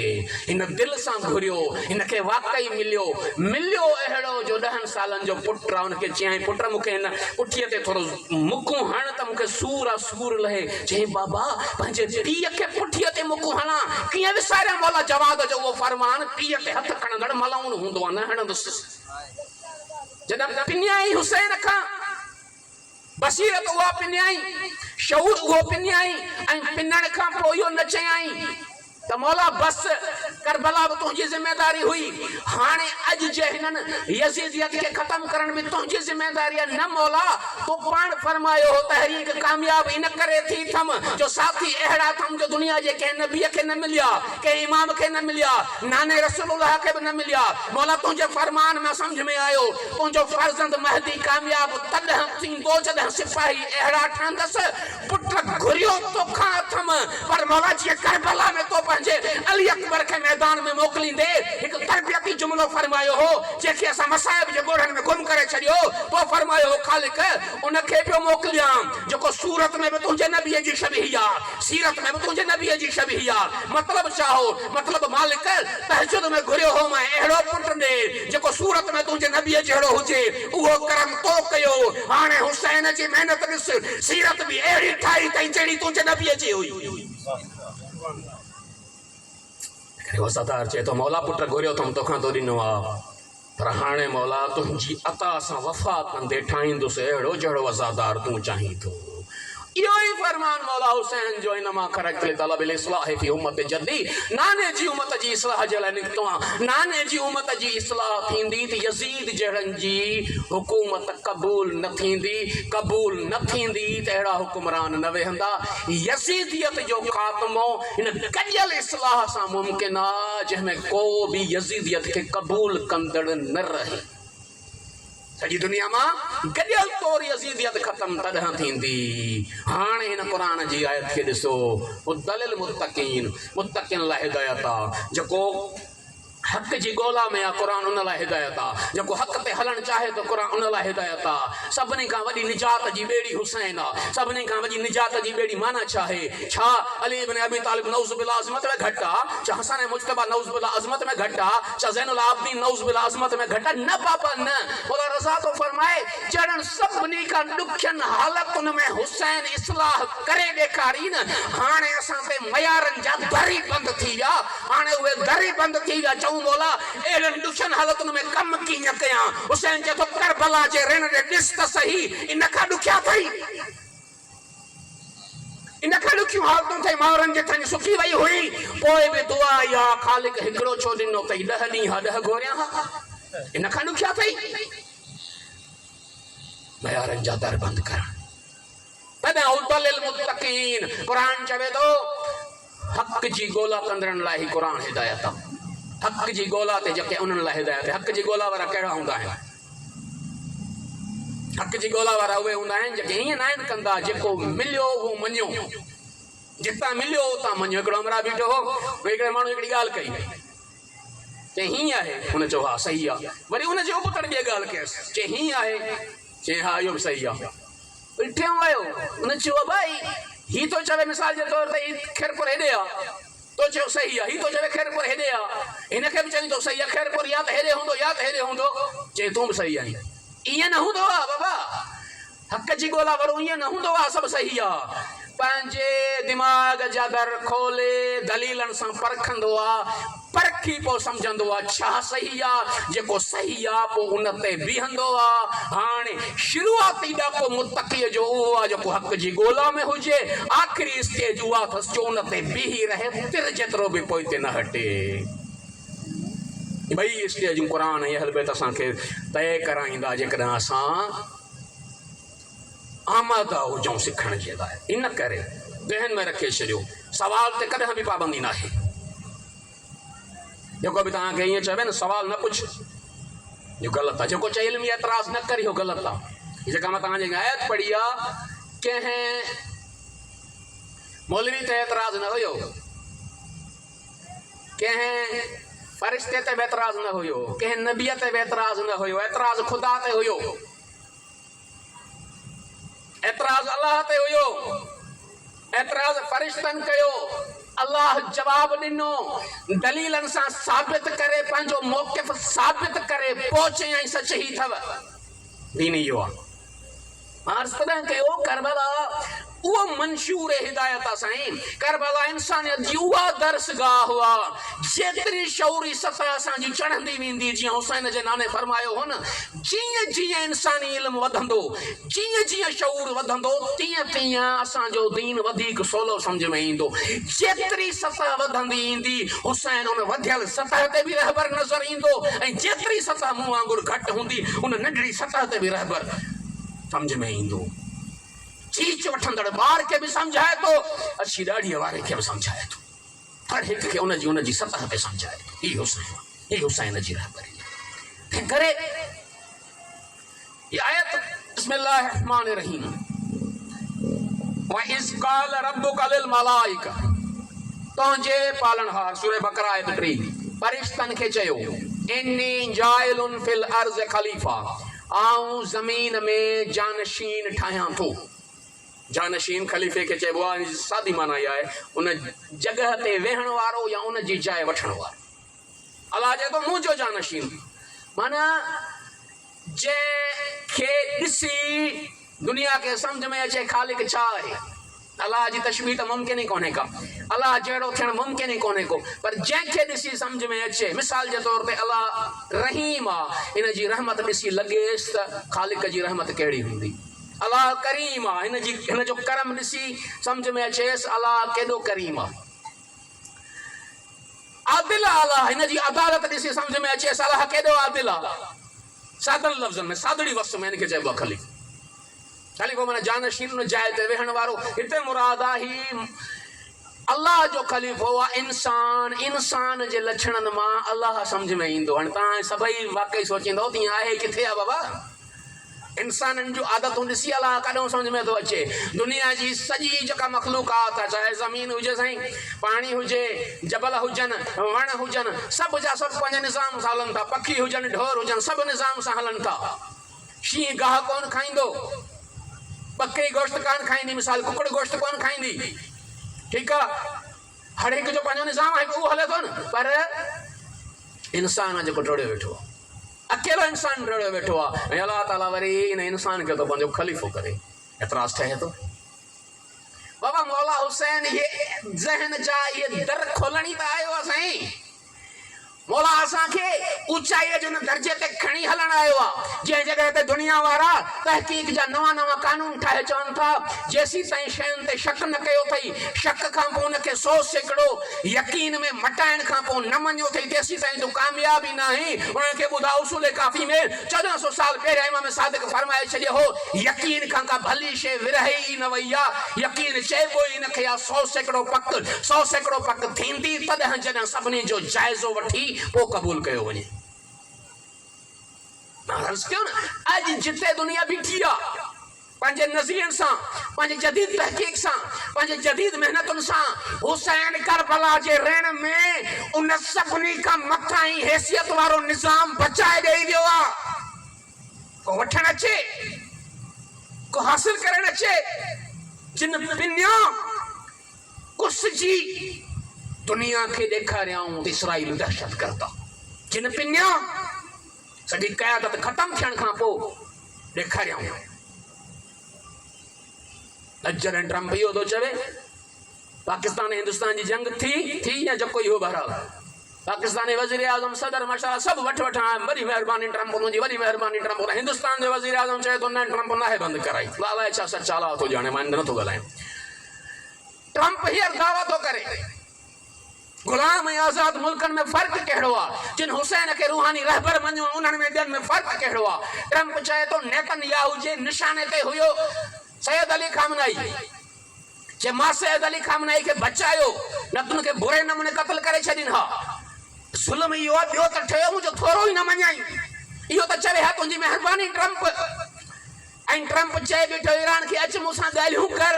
हिन दिलि सां घुरियो, हिनखे वाकई मिलियो अहिड़ो जो 10 सालनि जो पुटु आहे। हुनखे चयईं पुट मूंखे हिन पुठीअ ते थोरो मुकूं हण त मूंखे सूर लहे। चयईं बाबा पंहिंजे पीउ खे पुठीअ ते मुकूं हणां कीअं विसारियां मौला जवाद जो उहो फरमान पीउ ते हथु खणंदड़ मलाउन हूंदो आहे, न हणंदुसि। जॾहिं पिन्याई हुसैन खां बसीरत उहा पिन्याई, शऊर उहो पिन्याई, ऐं पिनण खां पोइ इहो न चयाई त मौला बस करबला भी तुझी जिम्मेदारी हुई, हाणे अज जे हिनन यजीदियत के खत्म करण भी तुझी जिम्मेदारी है। न मौला तो पान फरमायो हो तहरीक कामयाब इन करे थी थम जो साथी अहड़ा थम जो दुनिया जे के नबी के न मिलिया, के इमाम के न मिलिया, नाने रसूलुल्लाह के भी न मिलिया। मौला तुझे फरमान में समझ में आयो तुझो फर्जंद महदी कामयाब तॾहिं थींदो जॾहिं सिपाही अहड़ा ठहंदस। पुट घुरियो तो खा थम पर मौला जी करबला में तो अली अकबर के मैदान में मोकलींदे एक तरबियती जुमलो फरमायो हो जेके असा मसाइब जे गोढ़न में गुम करे छड़ियो। तो फरमायो हो खालिक उनके पियो मोकलिया जो सूरत में भी तुझे नबी जी शबीहिया, सीरत में भी तुझे नबी जी शबीहिया। मतलब चाहो मतलब मालिक तहज्जुद में घुरियो हो मैं एड़ो पुट ने जो सूरत में तुझे नबी जड़ो हुजे वो करम तो कयो। हाने हुसैन जी मेहनत ॾिस, सीरत भी एड़ी ठाई तई जेड़ी तुझे नबी जी हुई। वफ़ादार चए तो मौला पुट घुरियो तुम तोखां तो ॾिनो आहे पर हाणे मौला तुंहिंजी अता सां वफ़ा कंदे ठाहींदुसि अहिड़ो जहिड़ो वफ़ादार तूं चाहीं थो। इहो ई फरमान मौला हुसैन जो इनमा खरजत तलब इस्लाह फी उम्मत जद्दी नाने जी उम्मत जी इस्लाह जे लाइ निकितो आहे। नाने जी उम्मत जी इस्लाह थींदी त यज़ीद जहिड़नि जी हुकूमत क़बूल न थींदी त अहिड़ा हुकुमरान न वेहंदा। यज़ीदियत जो ख़ात्मो हिन गॾियल इस्लाह सां मुमकिन आहे जंहिंमें को बि यज़ीदियत खे क़बूल कंदड़ न रहे। सॼी दुनिया में गॾियल तौर यज़ीदियत ख़त्म तॾहिं थींदी। हाणे हिन क़ुरान जी आयत खे ॾिसो, मुदलिल मुत्तक़ीन लाइ हिदायत आहे। जेको हक़ जी ॻोल्हा में आहे क़ुरान उन लाइ हिदायत आहे। जेको हक़ ते हलणु चाहे तो क़ुरान उन लाइ हिदायत आहे। सभिनी खां वॾी निजात जी ॿेड़ी हुसैन आहे। सभिनी खां वॾी निजात जी ॿेड़ी माना छा आहे? छा अली इब्न अबी तालिब नऊज़ बिल्लाह अज़मत में घटि आहे? छा हसन मुज्तबा नऊज़ बिल्लाह अज़मत में घटि आहे? छा ज़ैनुल आबिदीन नऊज़ बिल्लाह अज़मत में घटि आहे? न बाबा न। मौला रज़ा तो फरमाए जड़न सभिनी खां ॾुखियनि हालतुनि में हुसैन इस्लाह करे ॾेखारी न। हाणे असां ते मयारनि जा दरी बंदि थी विया। हाणे उहे दरी बंदि थी विया। मौला एड़न दुश्मन हालतुन में कम कीअं कयां? हुसैन जे तो करबला जे रण रे ॾिस त सही इन खां ॾुखिया थई, इन खां ॾुखियूं हालतूं थई मावरनि जे थनी सुखी वई हुई। पोइ बि दुआ या ख़ालिक हिकिड़ो छो ॾिनो अथई 10 ॾींहं 10 गोरियां इन खां ॾुखिया थई। मयारनि जा दर बंदि करण तॾहिं हुदलिल मुत्तक़ीन क़ुरान चवे थो हक़ जी ॻोल्हा कंदड़नि लाइ ही क़ुरान हिदायत आहे। हक़ जी ॻोल्हा ते जेके उन्हनि लाइ हिदायत है। हक़ जी ॻोल्हा वारा कहिड़ा हूंदा आहिनि? हक़ जी ॻोल्हा वारा उहे हूंदा आहिनि जेके हीअं न आहिनि कंदा जेको मिलियो उहो मञियो, जितां मिलियो उतां मञियो। हिकिड़ो हमरा बीठो हो, हिकिड़े माण्हू हिकिड़ी ॻाल्हि कई चई हीअं आहे, हुन चयो हा सही आहे। वरी हुन जो पुटु ॿिए ॻाल्हि कयसि चई हीअं आहे, चई हा इहो बि सही आहे। वरी टियों आयो, हुन चयो भाई हीअ थो चवे मिसाल जे तौर ते खैरपुर हेॾे आहे, तो चयो सही आहे। हीअ थो चवे खैरपुर हेॾे आहे, हिनखे बि चवंदो सही आहे खैरपुर या त हेॾे हूंदो या त हेॾे हूंदो। चई तूं बि सही आहीं। ईअं न हूंदो आहे बाबा, हक़ जी ॻोल्हा वारो ईअं न हूंदो आहे सभु सही आहे। पंहिंजे दिमाग़ जा दर खोले दलीलनि सां परखंदो आहे, परखी पोइ सम्झंदो आहे छा सही आहे। जेको सही आहे पोइ उन ते बीहंदो आहे। हाणे शुरूआती ॾाको मुत्तक़ीअ जो उहो आहे जेको हक़ जी ॻोल्हा में हुजे। आख़िरी स्टेज उहा अथसि जो उन ते बीही रहे, तिर जेतिरो बि पोइ ते न हटे। ॿई स्टेजूं क़ुरान ऐं अहल बैत असांखे तय कराईंदा जेकॾहिं असां आमादा हुजूं सिखण जे लाइ। इन करे ज़हन में रखे छॾियो सवाल ते कॾहिं बि पाबंदी न आहे। जेको बि तव्हांखे ईअं चवे न सवाल न पुछ, इहो ग़लति आहे। जेको चए इल्मी एतिराज़ न करी इहो ग़लति आहे। जेका मां तव्हांजी आयत पढ़ी आहे, कंहिं मौलवी ते एतिराज़ न हुयो, कंहिं फरिश्ते ते बि एतिराज़ न हुयो, कंहिं नबीअ ते बि एतिराज़ न हुयो। एतिराज़ ख़ुदा ते हुयो, एतिराज़ अलाह ते हुयो। एतराज़ फरिश्तन कयो, अल्लाह जवाब दिनो, दलीलन सां साबित करे, पंहिंजो मौक़िफ़ साबित करे पहुचे ऐं सच ही थव। दीन इहो आहे। अर्ज़ तॾहिं कयो करबला उहो मंशूर हिदायत आहे साईं। करबला इंसानियत जी उहा दर्सगाह हुआ जेतिरी शऊरी सतह असांजी चढ़ंदी वेंदी, जीअं हुसैन जे नाने फरमायो हो न, जीअं जीअं इंसानी इल्मु वधंदो, जीअं जीअं शऊर वधंदो, तीअं तीअं असांजो दीन वधीक सवलो सम्झ में ईंदो। जेतिरी सतह वधंदी ईंदी, हुसैन उन वधियल सतह ते बि रहबर नज़र ईंदो, ऐं जेतिरी सतह मूं वांगुरु घटि हूंदी, उन नंढड़ी सतह ते बि रहबर सम्झ में ईंदो। चीच वठंदड़ ॿार खे बि सम्झाए थो, अछी ॾाढ़ीअ वारे खे बि सम्झाए थो, हर हिक खे उनजी सतह ते सम्झाए थो। ही हुसैन जी रहबरी। तंहिं करे ये आयत बिस्मिल्लाहिर रहमानिर रहीम, व इज़ क़ाल रब्बुका लिल मलाइका, तुंहिंजे पालनहार सूरह बकरा आयत 3, फरिश्तनि खे चयो, इन्नी जाइलुन फिल अर्ज़ खलीफ़ा, आऊं ज़मीन में जानशीन ठाहियां थो। जानशीन खलीफ़े खे चइबो आहे, सादी माना इहा आहे, उन जॻह ते वेहण वारो या उन जी जाइ वठण वारो। अलाह चए थो मुंहिंजो जानशीन, माना जंहिंखे ॾिसी दुनिया खे सम्झ में अचे ख़ालिक छा आहे। अलाह जी तशबीह त मुमकिन ई कोन्हे का, अलाह जहिड़ो थियणु मुमकिन ई कोन्हे को, पर जंहिंखे ॾिसी सम्झ में अचे, मिसाल जे तौर ते अलाह रहीम आहे, इन जी रहमत ॾिसी लॻेसि त ख़ालिक जी रहमत कहिड़ी हूंदी। अलाह करीम आहे, हिन जो करम ॾिसी सम्झ में अचेसि अलाह केॾो करीम आहे। आदिल अलाह, हिन जी अदालत ॾिसी सम्झ में अचेसि अलाह केॾो आदिल आहे। सादनि लफ़्ज़नि में, सादड़ी वक़्त में हिनखे चइबो आहे खलीफ़ो। खलीफ़ो माना जानशीन जाइ ते वेहण वारो। हिते मुराद आहे अल्लाह जो खलीफ़ो आहे इंसान। इंसान जे लक्षणनि मां अल्लाह सम्झ में ईंदो। हाणे तव्हां सभई वाकई सोचींदो तीअं आहे किथे आहे बाबा। इंसाननि जूं आदतूं ॾिसी अलाह कॾहिं सम्झ में थो अचे। दुनिया जी सॼी जेका मख़लूक़ात आहे, चाहे ज़मीन हुजे साईं, पाणी हुजे, जबल हुजनि, वण हुजनि, सभु जा सभु पंहिंजे निज़ाम सां हलनि था। पखी हुजनि, ढोर हुजनि, सभु निज़ाम सां हलनि था। शींहं गाह कोन खाईंदो, बकरी गोश्त कोन खाईंदी, मिसाल कुकड़ गोश्त कोन खाईंदी, ठीकु आहे। हर हिकु जो पंहिंजो निज़ाम आहे, उहो हले थो न। पर इंसान जेको टिड़ियो वेठो आहे, अकेलो इंसान टिड़ियो वेठो आहे, ऐं अलाह ताला वरी इन इंसान खे थो पंहिंजो खलीफ़ो करे। एतिराज़ ठहे थो बाबा। मौला हुसैन इहे ज़हन जा इहे दर खोलण ई त आयो आहे साईं। मौला असांखे ऊचाईअ जो दर्जे ते खणी हलण आयो आहे, जंहिं जॻह ते दुनिया वारा तहक़ीक़ जा नवां नवां कानून ठाहे चवनि था, जेसीं ताईं शयुनि ते शक न कयो अथई, शक खां पोइ उनखे 100% यकीन में मटाइण खां पोइ न मञियो अथई, तेसीं ताईं तूं कामयाबी न आहीं। उनखे ॿुधा उसूल काफ़ी में 1400 साल पहिरियां इमाम सादिक फरमाए छॾियो हो, यकीन खां का भली शइ विरहे ई न वई आहे। यकीन चइबो ई हिनखे आहे 100% पक, 100% पक थींदी तॾहिं जॾहिं सभिनी जो जाइज़ो वठी पोइ क़बूल कयो वञे। अर्ज़ कयो न, अॼु जिते दुनिया बीठी आहे पंहिंजे नज़रियनि सां, पंहिंजे जदीद तहक़ीक़ सां, पंहिंजे जदीद मेहनतुनि सां, हुसैन करबला जे रण में उन सभिनी खां मथां ई हैसियत वारो निज़ाम बचाए ॾेई वियो आहे। को वठण अचे, को हासिल करण अचे, जिन पिन्या कुसजी दुनिया खे ॾेखारियाऊं इसराईल दहशत करता। जिन पिन्या सॼी क़यादत ख़तम थियण खां पोइ ॾेखारियाऊं। जॾहिं ट्रम्प इहो थो चवे पाकिस्तान हिंदुस्तान जी जंग थी या जेको इहो बहरहाल, पाकिस्तानी वज़ीर आज़म सदर मशा सभु वठि वरी महिरबानी ट्रम्प मुंहिंजी, वरी महिरबानी ट्रम्प। हिंदुस्तान जो वज़ीर आज़म चए थो न ट्रम्प नाहे बंदि कराई। अलाए छा सचा अलाह थो ॼाणे, मां नथो ॻाल्हायां। ट्रम्प हींअर दावा थो करे गुलाम ऐं आज़ाद मुल्कनि में फ़र्क़ु कहिड़ो आहे, जिन हुसैन खे रूहानी रहबर मञियो उन्हनि में ॿियनि में फ़र्क़ु कहिड़ो आहे। ट्रम्प चए थो नेतन्याहू जे निशाने ते हुयो सैयद अली खामनाई, जे मां सैयद अली खामनाई खे बचायो, न त उनखे बुरे नमूने क़त्ल करे छॾीनि हा। ज़ुल्म इहो आहे, ॿियो त ठहियो मुंहिंजो थोरो ई न मञाई, इहो त चवे हा तुंहिंजी महिरबानी ट्रम्प। ऐं ट्रम्प चए बीठो ईरान खे अच मूंसां ॻाल्हियूं कर।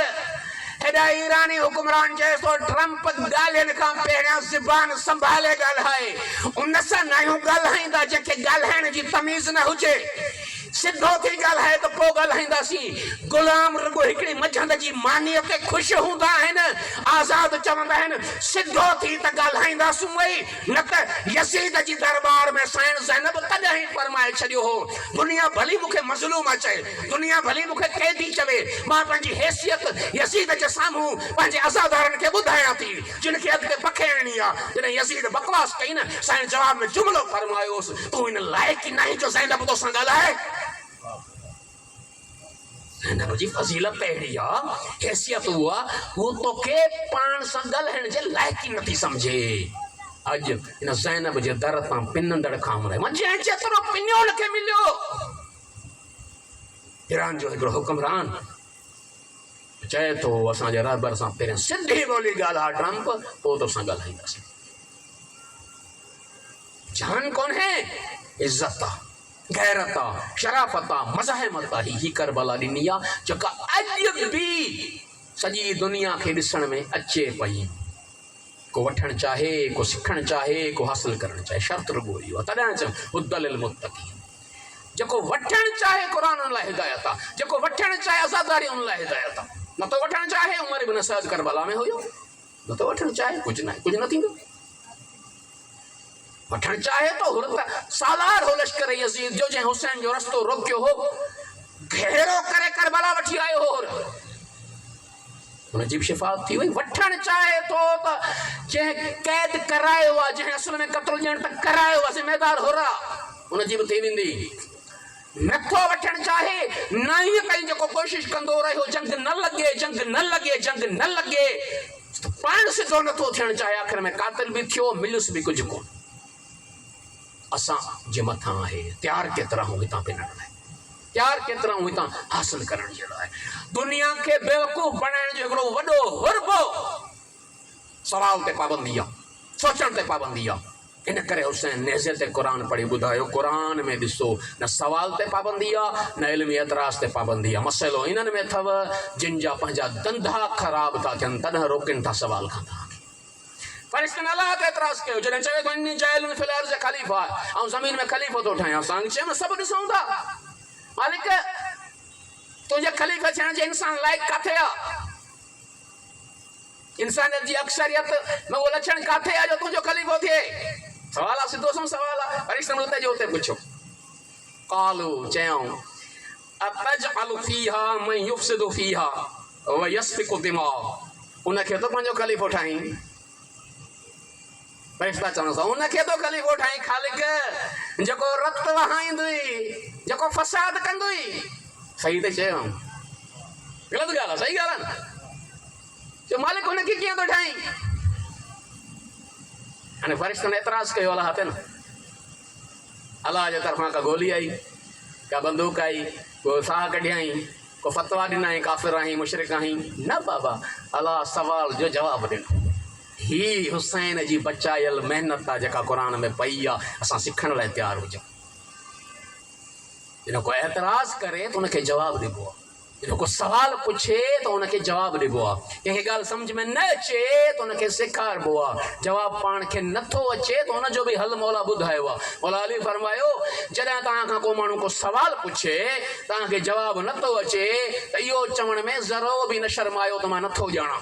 हेॾा ईरानी हुकुमरान चए थो ट्रम्प ॻाल्हियुनि खां पहिरियां ज़बान संभाले ॻाल्हाए। उन सां नयूं ॻाल्हाईंदा जंहिंखे ॻाल्हाइण जी तमीज़ न हुजे। सिद्धो थी ॻाल्हाए त पोइ ॻाल्हाईंदासीं। गुलाम रुगो हिकिड़ी मझंद जी मानीअ ते ख़ुशि हूंदा आहिनि, आज़ाद चवंदा आहिनि सिद्धो थी त ॻाल्हाईंदासूं वई, न त यज़ीद जी दरबार में साईं ज़ैनब तॾहिं ई फरमाए छॾियो हो, दुनिया भली मूंखे मज़लूम चए, दुनिया भली मूंखे कैदी चवे, मां पंहिंजी हैसियत यज़ीद जे साम्हूं पंहिंजे अज़ादारनि खे ॿुधायां थी, जिन खे अॻिते पखेड़नी आहे। जॾहिं यज़ीद बकवास कई न, साईं जवाब में जुमिलो फरमायोसि, तूं इन लाइक़ ई नहीं जो ज़ैनब तोसां ॻाल्हाए। ज़ैनब जी फज़ीलत अहिड़ी आहे, हैसियत उहा, हू तोखे पाण सां ॻाल्हाइण जे लाइक़ ई नथी सम्झे। अॼु इन ज़ैनब जे दर तां पिनंदड़ खाम रहे, जंहिं जेतिरो पिनियो हुनखे मिलियो। ईरान जो हिकिड़ो हुक्मरान चए थो असांजे रहबर सां पहिरियों सिधी ॿोली ॻाल्हाए ट्रंप, पोइ तोसां ॻाल्हाईंदासीं। जान कोन्हे, इज़त आहे, गैरत आहे, शराफ़त आहे, मज़ाहिमत आहे। ही करबला ॾिनी आहे जेका अॼु बि सॼी दुनिया खे ॾिसण में अचे पई। को वठणु चाहे, को सिखणु चाहे, को हासिल करणु चाहे, शर्त रुॻो इहो आहे। तॾहिं चऊं हुदल लिल मुत्तक़ीन। जेको वठणु चाहे क़ुर उन लाइ हिदायत आहे, जेको वठणु चाहे आज़ादारी उन लाइ हिदायत आहे। नथो वठणु चाहे, उमर इब्न सअद करबला में हुयो, नथो वठणु चाहे, कुझु न थींदो। वठणु चाहे तो हुरत सालार हो लश्कर यज़ीद जो, जंहिं हुसैन जो रस्तो रोकियो हो, घेरो करे करबला वठी आयो हो, हुनजी बि शिफ़ात थी वई। वठणु चाहे तो त जंहिं क़ैद करायो आहे, जंहिं असल में क़त्ल ॼण तक करायो आहे, ज़िम्मेदार हो रहा, हुनजी बि थी वेंदी। नथो वठणु चाहे, न ई ताईं जेको कोशिशि कंदो रहियो जंग न लॻे, जंग न लॻे, जंग न लॻे, पाण सिधो नथो थियणु चाहे, आख़िर में क़ातिल बि थियो, मिलियुसि बि कुझु कोन। असां जे मथां आहे तयारु केतिरा हूं हितां पिनण लाइ, तयारु केतिरा हूं हितां हासिल करण जहिड़ो आहे। दुनिया खे बेवकूफ़ बणाइण जो हिकिड़ो वॾो हुर्बो सवाल ते पाबंदी आहे, सोचण ते पाबंदी आहे। इन करे हुसैन नेज़े ते क़ुर पढ़ी ॿुधायो, क़ुर में ॾिसो न सवाल ते पाबंदी आहे, न इल्मी एतिराज़ ते पाबंदी आहे। मसइलो इन्हनि में अथव जिन जा पंहिंजा धंधा ख़राब था थियनि, तॾहिं रोकनि था सवाल खां तव्हांखे। फरिश्तनि अलाह ते एतिराज़ कयो, जॾहिं चवे थो इन्नी जाइल में फिल अर्ज़ ख़लीफ़ा, ऐं ज़मीन में ख़लीफ़ो थो ठाहियां। असां चयो न सभु ॾिसूं था, मालिक तुंहिंजे ख़लीफ़े थियण जे इंसान लाइक़ु किथे आहे? इंसानियत जी अक्सरियत में उहो लक्षण किथे आहे जो तुंहिंजो ख़लीफ़ो थिए? सवाल आहे, सिधो सो सवाल आहे। फरिश्तनि उते जो उते पुछो, क़ालू चयऊं अतजअलु फ़ीहा मन युफ़्सिदु फ़ीहा व यस्फ़िकु दिमाअ, उनखे तो पंहिंजो ख़लीफ़ो ठाहीं। फरिश्ता चवनि था उनखे तो ख़लीफ़ो ठाहीं, ख़ालिक जेको रत वहाईंदुई, जेको फ़साद कंदुई। सही त चयो, ग़लति ॻाल्हि आहे, सही ॻाल्हि आहे न, जो मालिक उनखे कीअं थो ठाहीं? हाणे फरिश्तनि एतिराज़ कयो अलाह ते न, अलाह जे तरफ़ां का गोली आई, का बंदूक आई, को साह कढियई, को फतवा ॾिनई, काफ़िर आहीं, मुशरिक आहीं। न बाबा, अलाह सवाल जो जवाबु ॾिनो। ही हुसैन जी बचायल महिनत आहे जेका क़ुर में पई आहे, असां सिखण लाइ तयारु हुजूं। जिन को एतिराज़ करे त उनखे जवाबु ॾिबो आहे, जिन को सवाल पुछे त उनखे जवाबु ॾिबो आहे। कंहिंखे ॻाल्हि सम्झ में न अचे त उनखे सेखारिबो आहे। जवाबु पाण खे नथो अचे त उनजो बि हल मौला ॿुधायो आहे। मौला अली फरमायो, जॾहिं तव्हां खां को माण्हू को सवाल पुछे, तव्हांखे जवाबु नथो अचे त इहो चवण में ज़रो बि न शर्मायो त मां नथो ॼाणां।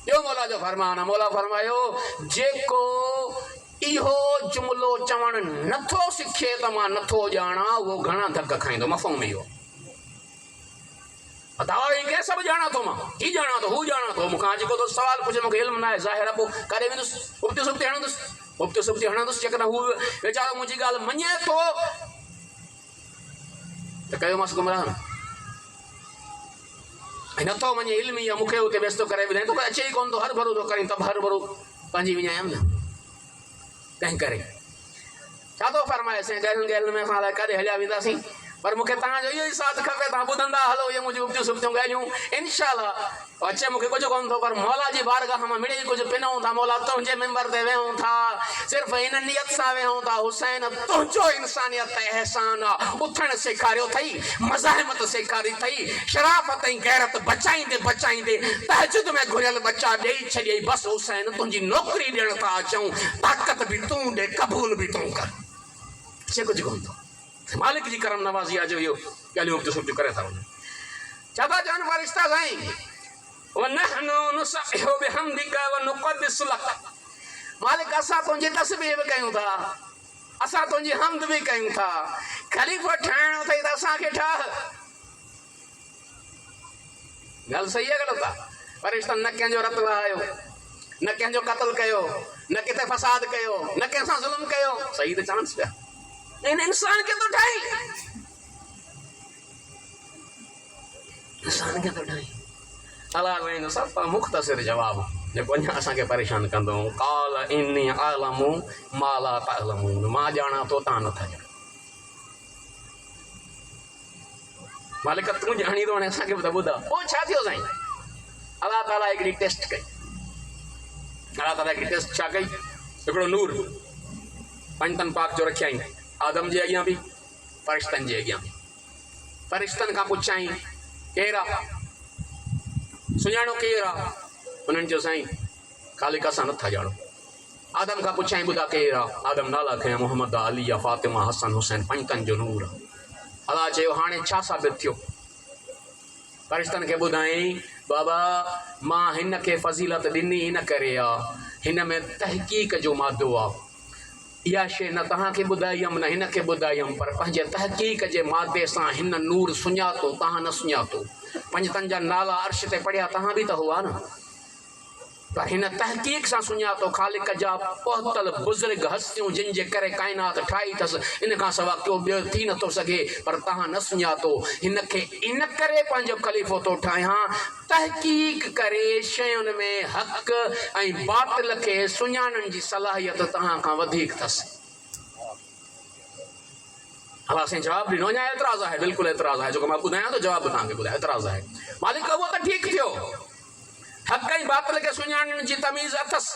इहो मौला जो फरमान आहे। मौला फरमायो, जेको इहो जुमिलो चवणु नथो सिखे त मां नथो ॼाणां, उहो घणा धक खाईंदो। मफ़हूम इहो दावा के सब जाना थो, मां ही जाना थो, हू जाना थो। मूंखां जेको तो सवाल पुछे, मूंखे इल्मु न आहे, ज़ाहिर आहे, पोइ काॾे वेंदुसि, उबती सुबती हणंदुसि। जेकॾहिं हू वीचारो मुंहिंजी ॻाल्हि मञे थो त कयोमांसि गुमराह, ऐं नथो मञे इल्मी आहे, मूंखे उते व्यस्त करे ॿुधाईं, तोखे अचे ई कोन थो, हर भरू थो करीं, त हर भरू पंहिंजी विञायमि न। तंहिं करे छा थो फरमाएसीं, ॻाल्हियुनि में असां काॾे हलिया वेंदासीं, पर मूंखे तव्हांजो इहो ई साथ खपे। तव्हां ॿुधंदा हलो इहे मुंहिंजी उबतियूं सुबतियूं ॻाल्हियूं, इनशाअल्लाह अचे मूंखे कुझु कोन थो, पर मौला जी बारगाह मां मिड़ी कुझु पिनऊं था। मौला तुंहिंजे मेंबर ते वेहूं था, सिर्फ़ु इन नियत सां वेहूं था, हुसैन तुंहिंजो इंसानियत एहसान आहे, उथणु सेखारियो अथई, मज़ाहिमत सेखारी अथई, शराफ़त ऐं गैरत बचाईंदे बचाईंदे तहजुद में घुरियल बच्चा ॾेई छॾियई। बसि हुसैन तुंहिंजी नौकरी ॾियण था अचूं, ताक़त बि तूं ॾे, क़बूल बि तूं कर। अचे कुझु कोन थो, मालिक जी करम नवाज़ी आहे जो इहो ॻाल्हियूं जो सोच करे था वञनि। छा था चवनि फ़रिश्ता साईं, वनहनु नुसब्बिहु बिहम्दिका व नुक़द्दिसु लक। मालिक असां तुंहिंजी तस्बीह बि कयूं था, असां तुंहिंजी हमद बि कयूं था। ख़लीफ़ो ठाहिणो अथई त असांखे ठाह। ॻाल्हि सही आहे ग़लति आहे? फ़रिश्तनि न कंहिंजो रतु वहायो, न कंहिंजो क़त्ल कयो, न किथे फसाद कयो, न कंहिं सां ज़ुल्म कयो। सही त चवनि पिया, इन इंसान खे थो ठाही, इंसान खे थो ठाही। अलाह वेंदो सफ़ा मुख़्तसिर जवाबु जेको अञा असांखे परेशान कंदो। क़ाल इन्नी अअलमु मा ला तअलमून, मां ॼाणा थो तव्हां नथा ॼाणो। मालिक तूं ॼाणी थो, हाणे असांखे बि त ॿुधा। पोइ छा थियो साईं? अलाह ताला हिकिड़ी टेस्ट कई। अलाह ताला हिकिड़ी टेस्ट छा कई? हिकिड़ो नूर पंजतन पाक जो रखियईं, आदम जे अॻियां बि, फ़रिश्तनि जे अॻियां बि। फ़रिश्तनि खां पुछाईं केरु आहे, सुञाणो केरु आहे? उन्हनि चयो साईं ख़ालिक असां नथा ॼाणो। आदम खां पुछाईं ॿुधा केरु आहे? आदम नाला खयां, मोहम्मद आहे, अली आहे, फ़ातिमा, हसन, हुसैन, पंजतन जो नूर आहे। अलाह चयो हाणे छा साबित थियो? फ़रिश्तनि खे ॿुधाईं बाबा मां हिन खे फ़ज़ीलत ॾिनी इन करे आहे, हिन में तहक़ीक़ जो मादो आहे। इहा शइ न तव्हांखे ॿुधाई हुअमि न हिन खे ॿुधाई हुअमि, पर पंहिंजे तहक़ीक़ जे मादे सां हिन नूर सुञातो, तव्हां न सुञातो। पंजतनि जा नाला अर्श ते पढ़िया तव्हां बि त हुआ न, पर हिन तहक़ीक़ सां सुञातो ख़ालिक जा पहुतल बुज़ुर्ग हस्तियूं जिन जे करे काइनात ठाही अथसि, इन खां सवाइ को ॿियो थी नथो सघे, पर तव्हां न सुञातो। हिन खे इन करे पंहिंजो ख़लीफ़ो थो ठाहियां, तहक़ीक़ करे शयुनि में हक़ ऐं बातिल खे सुञाणण जी सलाहियत तव्हां खां वधीक अथसि। अलाह साईं जवाबु ॾिनो। अञा एतिराज़ु आहे, बिल्कुलु एतिराज़ु आहे, जेको मां ॿुधायां थो जवाबु तव्हांखे ॿुधायां, एतिराज़ु आहे। मालिक उहो त ठीकु थियो, हक़ ऐं बातिल खे सुञाणण जी तमीज़ अथसि,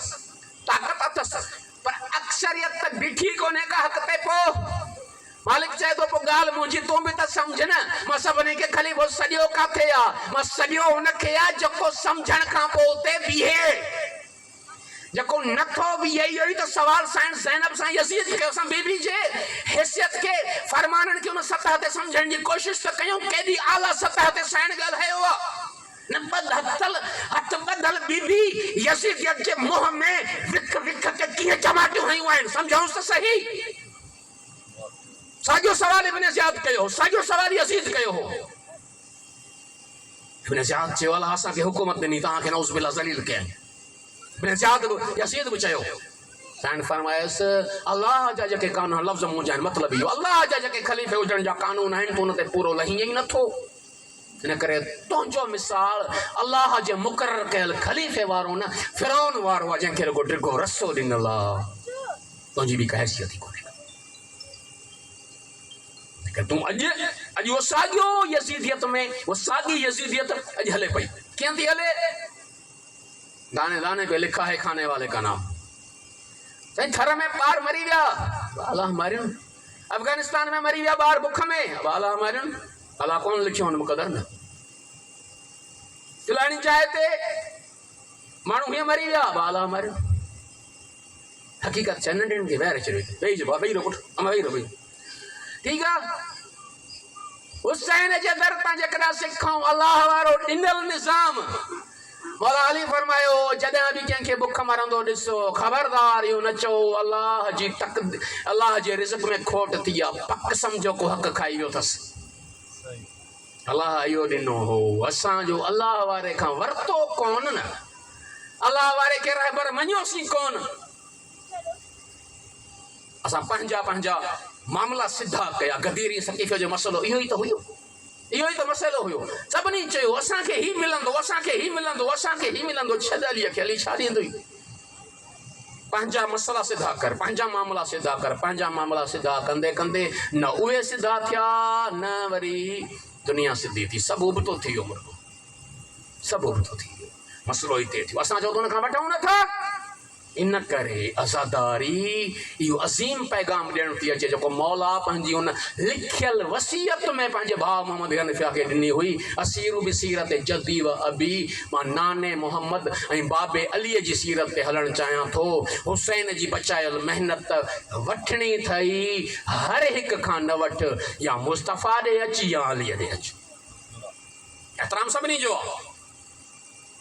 ताक़त अथसि, पर अक्सरियत त ॾिठी कोन्हे का हक़ ते। पोइ मालिक चए थो पोइ ॻाल्हि मुंहिंजी तूं बि त सम्झ न, मां सभिनी खे ख़लीफ़ो सॼो किथे आहे? मां सॼो हुनखे आहे जेको सम्झण खां पोइ उते बीहे, जेको नथो बीहे। इहो ई त सवाल साईं ज़ैनब सां यज़ीद कयो। असां बीबी जे हैसियत खे, फरमाननि खे उन सतह ते सम्झण जी कोशिशि त कयूं, केॾी आला सतह ते साईं ॻाल्हायो आहे। न हथ ॿधल बीबी यज़ीदियत जे मुंहं में विख विख के कीअं चमाटियूं हयूं आहिनि, सम्झांसि त सही। साॻियो सवाल इब्न ज़ियाद कयो, साॻियो सवाल यज़ीद कयो हो। इब्न ज़ियाद चयो अलाह असांखे हुकूमत ॾिनी, तव्हांखे नऊज़ बिल्लाह ज़लील कयनि। इब्न ज़ियाद यज़ीद बि चयो। साईं फरमायसि अलाह जा जेके कानून लफ़्ज़ मुंहिंजा आहिनि, मतिलबु इहो अलाह जा जेके ख़लीफ़े हुजण जा कानून आहिनि, तूं उन ते पूरो लही ई नथो। इन करे तुंहिंजो मिसाल अलाह जे मुक़रर कयल ख़लीफ़े वारो न, फ़िरौन वारो आहे, जंहिंखे रुगो डिघो रसो ॾिनल आहे। तुंहिंजी बि का हैसियत ई कोन्हे। तूं अॼु उहो साॻियो यज़ीदियत में, उहा साॻी यज़ीदियत अॼु हले पई। कीअं थी हले? दाने दाने पे लिखा है खाने वाले का नाम। साईं थर में ॿार मरी विया, अलाह मारियुनि। अफ़गानिस्तान में मरी विया ॿार बुख में, अलाह मारियुनि। अलाह कोन लिखियो हुन मुक़दर न। फलाणी जाइ ते माण्हू हीअं मरी विया, अलाह मारियुनि। हक़ीक़त छा नंढड़नि खे ॿाहिरि अची वेही चइबो आहे, वेही रहो पुटु, अमा वेही रहो, ठीकु आहे। हुसैन जे दर तां जेकॾहिं सिखूं अलाह वारो ॾिनल निज़ाम, मौला अली फरमायो जॾहिं बि कंहिंखे बुख मरंदो ॾिसो, ख़बरदार इहो न चओ अलाह जे रिज़्क़ में खोट थी आहे, पक सम्झो को हक़ खाई वियो अथसि। अलाह इहो ॾिनो हो, असांजो अलाह वारे खां वरितो कोन न, अलाह वारे खे रहबर मञियोसीं कोन। असां पंहिंजा पंहिंजा मामला सिधा कया। गदीरी सकीफ़े जो मसइलो इहो ई त हुयो, इहो ई त मसइलो हुयो। सभिनी चयो असांखे ही मिलंदो, असांखे ही मिलंदो, असांखे ही मिलंदो। छॾ अलीअ खे, अली छा ॾींदुई? पंहिंजा मसइला सिधा कर, पंहिंजा मामला सिधा कर। पंहिंजा मामला सिधा कंदे कंदे न उहे सिधा थिया, न वरी दुनिया सिधी थी। सभु उबतो थी वियो मुर्गो, सभु उबतो थी वियो। मसइलो हिते थियो। असां चओ त हुन खां वठूं नथा, इन करे अज़ादारी इहो अज़ीम पैगाम ॾियणु थी अचे जेको मौला पंहिंजी उन लिखियल वसीयत में पंहिंजे भाउ मोहम्मद हनीफ़ा खे ॾिनी हुई। असीरु बि सीरत जद्दी व अबी, मां नाने मोहम्मद ऐं बाबे अलीअ जी सीरत ते हलणु चाहियां थो। हुसैन जी बचायल महिनत वठणी अथई, हर हिक खां न वठि, या मुस्तफ़ा ॾे अच या अलीअ ॾे अच। एतिराम सभिनी जो आहे,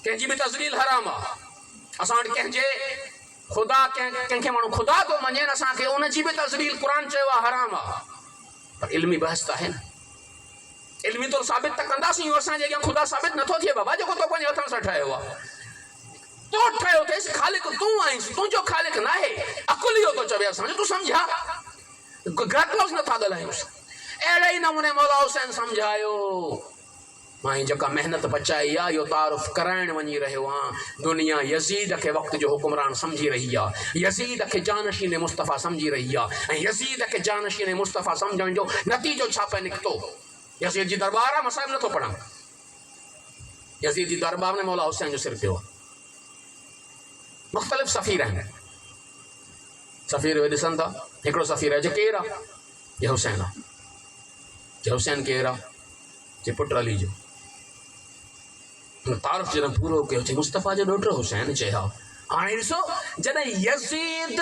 कंहिंजी बि तज़लील हराम आहे। असां वटि कंहिंजे ख़ुदा कंहिंखे माण्हू ख़ुदा थो मञे, असांखे उनजी बि तज़लील क़ुर चयो आहे हराम आहे, पर इल्मी बहस त आहे न। इल्मी तो साबित त कंदासीं, असांजे अॻियां ख़ुदा साबित नथो थिए बाबा, जेको तो पंहिंजे हथनि सां ठाहियो आहे। तो ठाहियो अथईसि, ख़ालिक तूं आहीं, तुंहिंजो ख़ालिक न आहे। अकुल इहो थो चवे असांजो, तूं सम्झा, घटि लफ़्ज़ नथा ॻाल्हायूंसि। अहिड़े ई नमूने मौला हुसैन सम्झायो, मां ही जेका महिनत बचाई आहे इहो तारुफ़ कराइण वञी रहियो आहियां। दुनिया यज़ीद खे वक़्त जो हुकुमरान सम्झी रही आहे, यज़ीद खे जानशीन मुस्तफ़ा सम्झी रही आहे, ऐं यज़ीद खे जानशीन मुस्तफ़ा सम्झण जो नतीजो छा पे निकितो। यज़ीद जी दरबार आहे, मसाइब नथो पढ़ां। यज़ीद जी दरबार में मौला हुसैन जो सिर पियो आहे। मुख़्तलिफ़ सफ़ीर आहिनि, सफ़ीर उहे ॾिसनि था, हिकिड़ो सफ़ीर आहे जो केरु आहे, जे हुसैन आहे। जे हुसैन केरु आहे, जे पुटु अली जो। तारुफ़ जॾहिं पूरो कयो, चई मुस्तफ़ा जो ॾोहिटो हुसैन चया। हाणे ॾिसो, जॾहिं यज़ीद,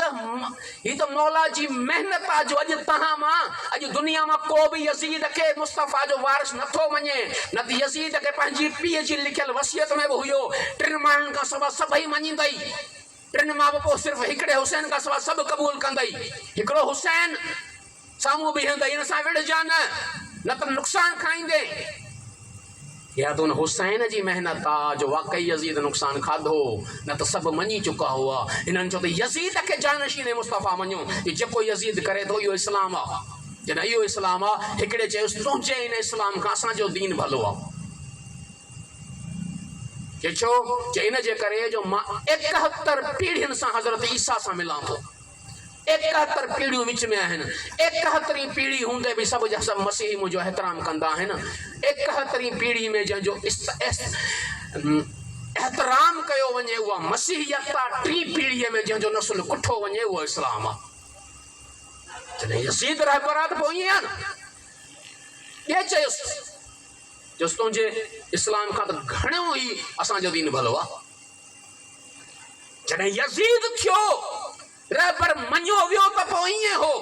ही त मौला जी महिनत आहे जो अॼु तव्हां मां, अॼु दुनिया मां को बि यज़ीद खे मुस्तफ़ा जो वारिस नथो मञे। न त यज़ीद खे पंहिंजी पीउ जी लिखियल वसियत में बि हुयो, 3 माण्हुनि खां सवाइ सभई मञींदई, 3 मां बि पोइ सिर्फ़ु हिकिड़े हुसैन खां सवाइ सभु क़बूल कंदई। हिकिड़ो हुसैन साम्हूं बीहंदई, हिन सां विढ़जां न त नुक़सान खाईंदे। या तो उन हुसैन जी मेहनत आहे जो वाकई यज़ीद नुक़सान खाधो, न त सभु मञी चुका हुआ। हिननि चयो त यज़ीद खे जानशीन मुस्तफ़ा मञो, कि जेको यज़ीद करे थो इहो इस्लाम आहे। जॾहिं इहो इस्लाम आहे, हिकिड़े चयोसि तुंहिंजे हिन इस्लाम खां असांजो दीन भलो आहे। के छो, जे इन जे करे जो मां 71 पीढ़ियुनि सां हज़रत ईसा सां मिलां थो। 71 पीढ़ियूं विच में आहिनि। 71 पीढ़ी हूंदे बि सभु जा सभु मसीही मुंहिंजो एहतराम कंदा आहिनि। 71 पीढ़ी में जंहिंजो एहतराम कयो वञे उहा मसीहियत आहे। 3 पीढ़ीअ में जंहिंजो नस्ल कुठो वञे उहो इस्लाम आहे। जॾहिं यज़ीद रहबर आहे त पोइ ईअं आहे न। ॿिए चयुसि जो तुंहिंजे इस्लाम खां त घणो ई असांजो दीन भलो आहे। जॾहिं यज़ीद थियो रहबर मञियो वियो त पोइ ईअं हो।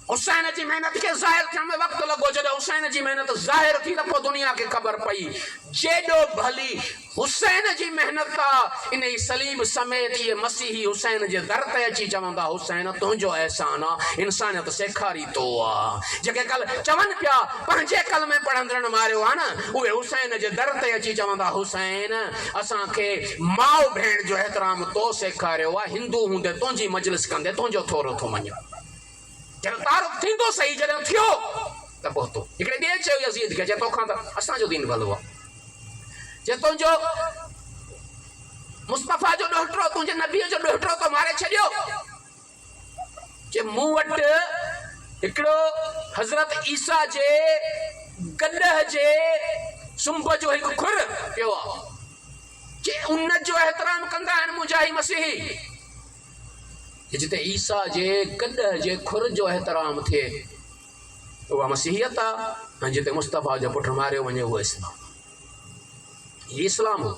हुसैन जी मेहनत खे ज़ाहिर थियण में वक़्तु लॻो। जॾहिं हुसैन जी मेहनत ज़ाहिर थी त पोइ दुनिया खे ख़बर पई जेॾो भली हुसैन जी मेहनत आहे। इन ई सलीम समेत इहे मसीही हुसैन जे दर ते अची चवंदा हुसैन तुंहिंजो अहसान आहे, इंसानियत सेखारी तो आहे। जेके कल चवनि पिया पंहिंजे कल में पढ़ंदड़ मारियो आहे न, उहे हुसैन जे दर ते अची चवंदा हुसैन असांखे माउ भेण जो एहतराम तो सेखारियो आहे। हिंदू हूंदे तुंहिंजी मजलिस कंदे तुंहिंजो थोरो थो मञो। जॾहिं तारुफ़ थींदो सही, जॾहिं थियो त पहुतो। हिकिड़े ॿिए चयो यज़ीद खे, जे तोखां त असांजो दीन भलो आहे, जे तुंहिंजो मुस्तफ़ा जो ॾोहिटो तुंहिंजे नबीअ जो ॾोहिटो तो मारे छॾियो। जे मूं वटि हिकिड़ो हज़रत ईसा जे गॾह जे सुंभ जो हिकु खुर पियो आहे, जे उन जो एहतराम कंदा आहिनि मुंहिंजा ई मसीही। जिते ईसा जे गॾह जे खुर जो एहतराम थिए उहा मसीहियत आहे। ऐं जिते मुस्तफ़ा जो पुटु मारियो वञे उहो इस्लाम। ही इस्लाम हो,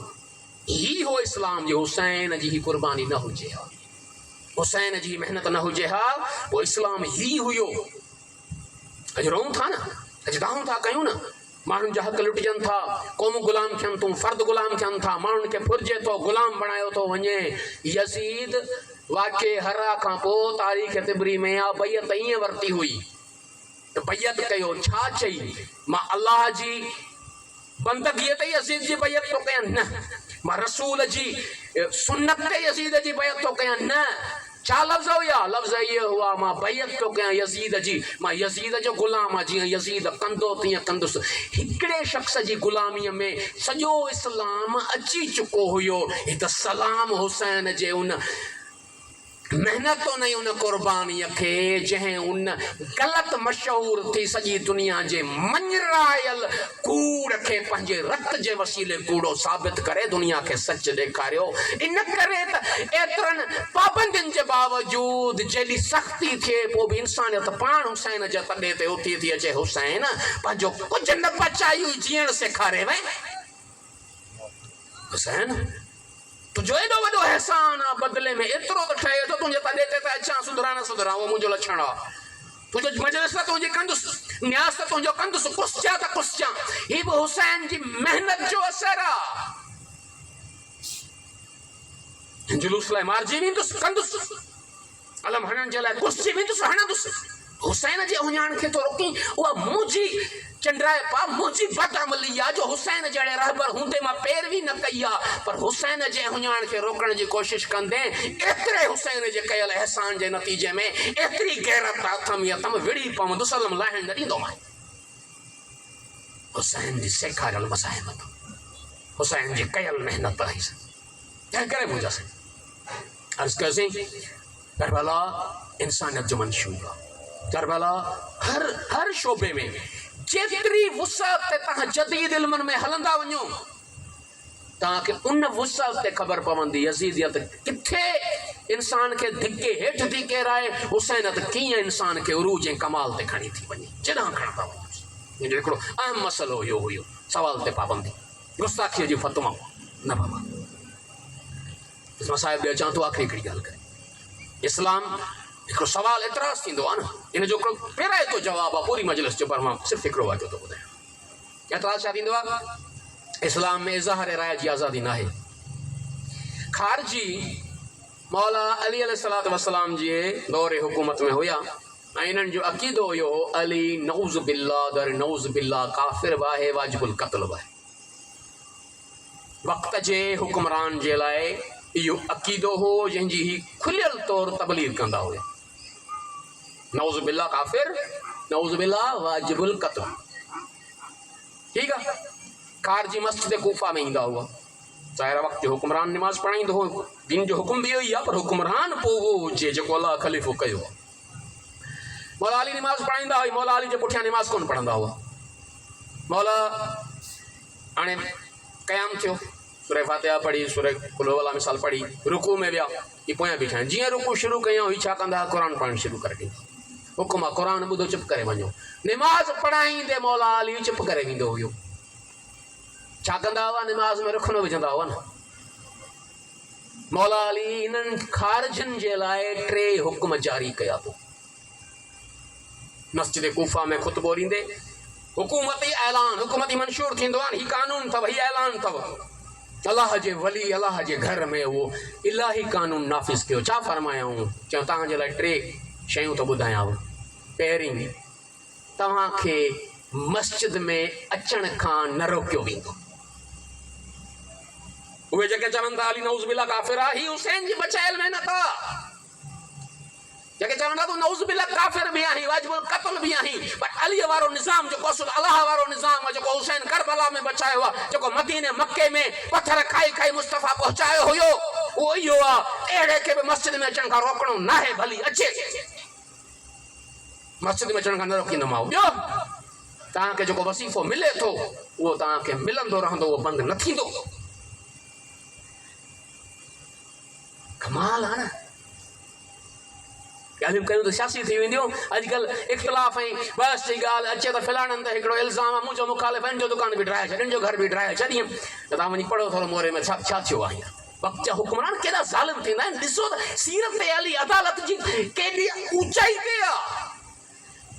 ही हो इस्लाम जो हुसैन जी ही कुर्बानी न हुजे हा, हुसैन जी मेहनत न हुजे हा, वो इस्लाम ही हुयो। अॼु रोऊं था न, अॼु दाऊं था कयूं न, माण्हुनि जा हक़ लुटिजनि था, क़ौमूं गुलाम थियनि तूं, फ़र्द गुलाम थियनि था, माण्हुनि खे फुरिजे थो, गुलाम बणायो थो वञे। यज़ीद वाक़े हरा खां पोइ तारीख़ तिबरी में आहे बैयत ईअं वरिती हुई त बैयत कयो छा चई, मां अलाह जी बंदगीअ ते यज़ीद जी बैयत थो कयां न, मां रसूल जी सुन्नत ते यज़ीद जी बैयत थो कयां न। छा लफ़्ज़ हुया? लफ़्ज़ इहे हुआ मां बैयत थो कयां यज़ीद जी, मां यज़ीद जो ग़ुलाम आहे, जीअं यज़ीद कंदो तीअं कंदुसि। हिकिड़े शख़्स जी ग़ुलामीअ में सॼो इस्लाम अची चुको हुयो। ही त सलाम हुसैन जे उन मेहनत उन उन क़ुर्बानीअ खे जंहिं उन ग़लति मशहूर थी सॼी दुनिया जे मञरायल कूड़ कूड़ खे पंहिंजे रत जे वसीले कूड़ो साबित करे दुनिया के सच ॾेखारियो। इन करे त एतिरनि पाबंदियुनि जे बावजूद जेॾी सख़्ती थिए पोइ बि इंसानियत पाण हुसैन जे तॾे ते उथी थी अचे, हुसैन पंहिंजो कुझु न बचायूं जीअण सेखारे वई। हुसैन तुंहिंजो एॾो वॾो अहसान आहे, बदिले में एतिरो त ठहे थो तुंहिंजे तॾे ते त अचां, सुधरा न सुधरा उहो मुंहिंजो लक्षण आहे। तुंहिंजो मजलिस त तुंहिंजी कंदुसि, न्यास त तुंहिंजो कंदुसि, कुसजा त कुसजा। हीअ बि हुसैन जी महिनत जो असर आहे। जुलूस लाइ मारिजी वेंदुसि, कंदुसि, अलम हणण जे लाइ कुसजी वेंदुसि, हणंदुसि। हुसैन जे उञाण खे थो रोकी, उहा मुंहिंजी चंडाए पा, मुंहिंजी बदअमली आहे जो हुसैन जहिड़े रहबर हूंदे मां पैरवी न कई आहे, पर हुसैन जे उञाण खे रोकण जी कोशिश कंदे एतिरे हुसैन जे कयल अहसान जे नतीजे में एतिरी गैरत अथम या तम विड़ी पवंदुसि, अलम लाहिण न ॾींदोमांइ। हुसैन जी सेखारियल मज़ाहिमत, हुसैन जी कयल महिनत आई। तंहिं करे मुंहिंजा साईं अर्ज़ु कयोसीं, करबला इंसानियत जो मंशूर आहे। करबला हर शोबे में जेतिरी वुसअत ते तव्हां जदीद इल्मनि में हलंदा वञो, तव्हांखे उन वुसअत ते ख़बर पवंदी यज़ीदियत किथे इंसान खे धिके हेठि थी किराए, हुसैनत कीअं इंसान खे उरूज ऐं कमाल ते खणी थी वञे, जॾहिं खणंदा वञो। मुंहिंजो हिकिड़ो अहम मसइलो इहो हुयो, सवाल ते पाबंदी, गुस्ताखीअ जी फ़तवा न बाबा। मां साहिब ॿियो चवां थो आख़िरी हिकिड़ी ॻाल्हि करे, इस्लाम हिकिड़ो सवाल एतिराज़ थींदो आहे न, इन जो हिकिड़ो पहिरां जवाबु आहे पूरी मजलिस जो, पर मां सिर्फ़ु हिकिड़ो वाक़ियो थो ॿुधायां। एतिराज़ छा थींदो आहे, इस्लाम में इज़हार राय जी आज़ादी न आहे। ख़ारजी मौला अली अलैहिस्सलातु वस्सलाम जे दौरे हुकूमत में हुया ऐं इन्हनि जो अक़ीदो हुयो अली नऊज़ बिल्लाह दर नऊज़ बिल्लाह काफ़िर बि आहे, वाजिबुल क़त्ल बि आहे। वक़्त जे हुक्मरान जे लाइ इहो अक़ीदो हो जंहिंजी ही खुलियल तौर तबलीग कंदा हुआ। नऊज़ बिल्लाह काफ़िर, नऊज़ बिल्लाह वाजिबुल क़त्ल। ठीकु आहे। ख़ारजी मस्जिद कूफा में ईंदा हुआ, ज़ाहिर वक़्त जो हुक्मरान निमाज़ पढ़ाईंदो हो, दीन जो हुकुम बि इहो ई आहे, पर हुक्मरान पोइ उहो हुजे जेको अलाह ख़लीफ़ो कयो आहे। मौला अली निमाज़ पढ़ाईंदा हुआ, मौला अली जे पुठियां निमाज़ कोन पढ़ंदा हुआ। मौला हाणे क़याम थियो, सूरह फातिहा पढ़ी, सूरह कुल हुवल्लाह मिसाल पढ़ी, रुकू में विया, ही पोयां बीठा आहिनि। जीअं रुकू शुरू कयूं, ही छा कंदा, क़ुर पढ़णु शुरू करे ॾींदा। हुकुम आहे क़ुर ॿुधो, चुप करे वञो। निमाज़ पढ़ाईंदे मौला अली चुप करे वेंदो हुयो। छा कंदा हुआ, निमाज़ में रुखनो विझंदा हुआ न। मौला अली इन्हनि ख़ारिजनि जे लाइ 3 हुकुम जारी कया पोइ मस्जिद कूफा में ख़ुतबो ॾींदे हुकूमती ऐलान, हुकूमती मंशूर थींदो आहे, हीउ कानून अथव, हीउ ऐलान अथव। अलाह जे वली अलाह जे घर में उहो इलाही कानून नाफ़िज़ कयो। छा फरमायाऊं, चयो तव्हांजे लाइ 3 शयूं थो ॿुधायांव। पहिरीं, तव्हांखे मस्जिद में अचण खां न रोकियो वेंदो। उहे जेके चवनि था अली नऊज़ बिल्लाह काफ़िर आहे, ही हुसैन जी बचायल महिनत आहे। जेके चवंदा तूं नऊज़ बिल्लाह काफ़िर बि आहीं, वाजिबुल क़त्ल बि आहीं, पर अली वारो निज़ाम जेको असुल अलाह वारो निज़ाम आहे, जेको हुसैन करबला में बचायो आहे, जेको मदीने मके में पत्थर खाई खाई मुस्तफ़ा पहुचायो हुयो, उहो इहो आहे। अहिड़े खे बि मस्जिद में अचण खां रोकणो न आहे, भली अचे, मस्जिद में अचण खां न रोकींदोमांव। ॿियो, तव्हांखे जेको वसीफ़ो मिले थो उहो तव्हांखे मिलंदो रहंदो, उहो बंदि न थींदो। कमाल आहे न। ॻाल्हियूं कयूं त सियासी थी वेंदियूं। अॼुकल्ह इख़्तिलाफ़ ऐं बहस जी ॻाल्हि अचे त फलाणनि त हिकिड़ो इल्ज़ाम आहे, मुंहिंजो मुखालिफ़ हिन जो दुकान बि ड्राए छॾ, हिन जो घर बि ड्राए छॾियमि। त तव्हां वञी पढ़ो थोरो मोरे में छा थियो आहे। वक़्त जा हुक्मरान केॾा ज़ालिम थींदा आहिनि। ॾिसो त सीरत अली अदालत जी केॾी ऊचाई ते आहे।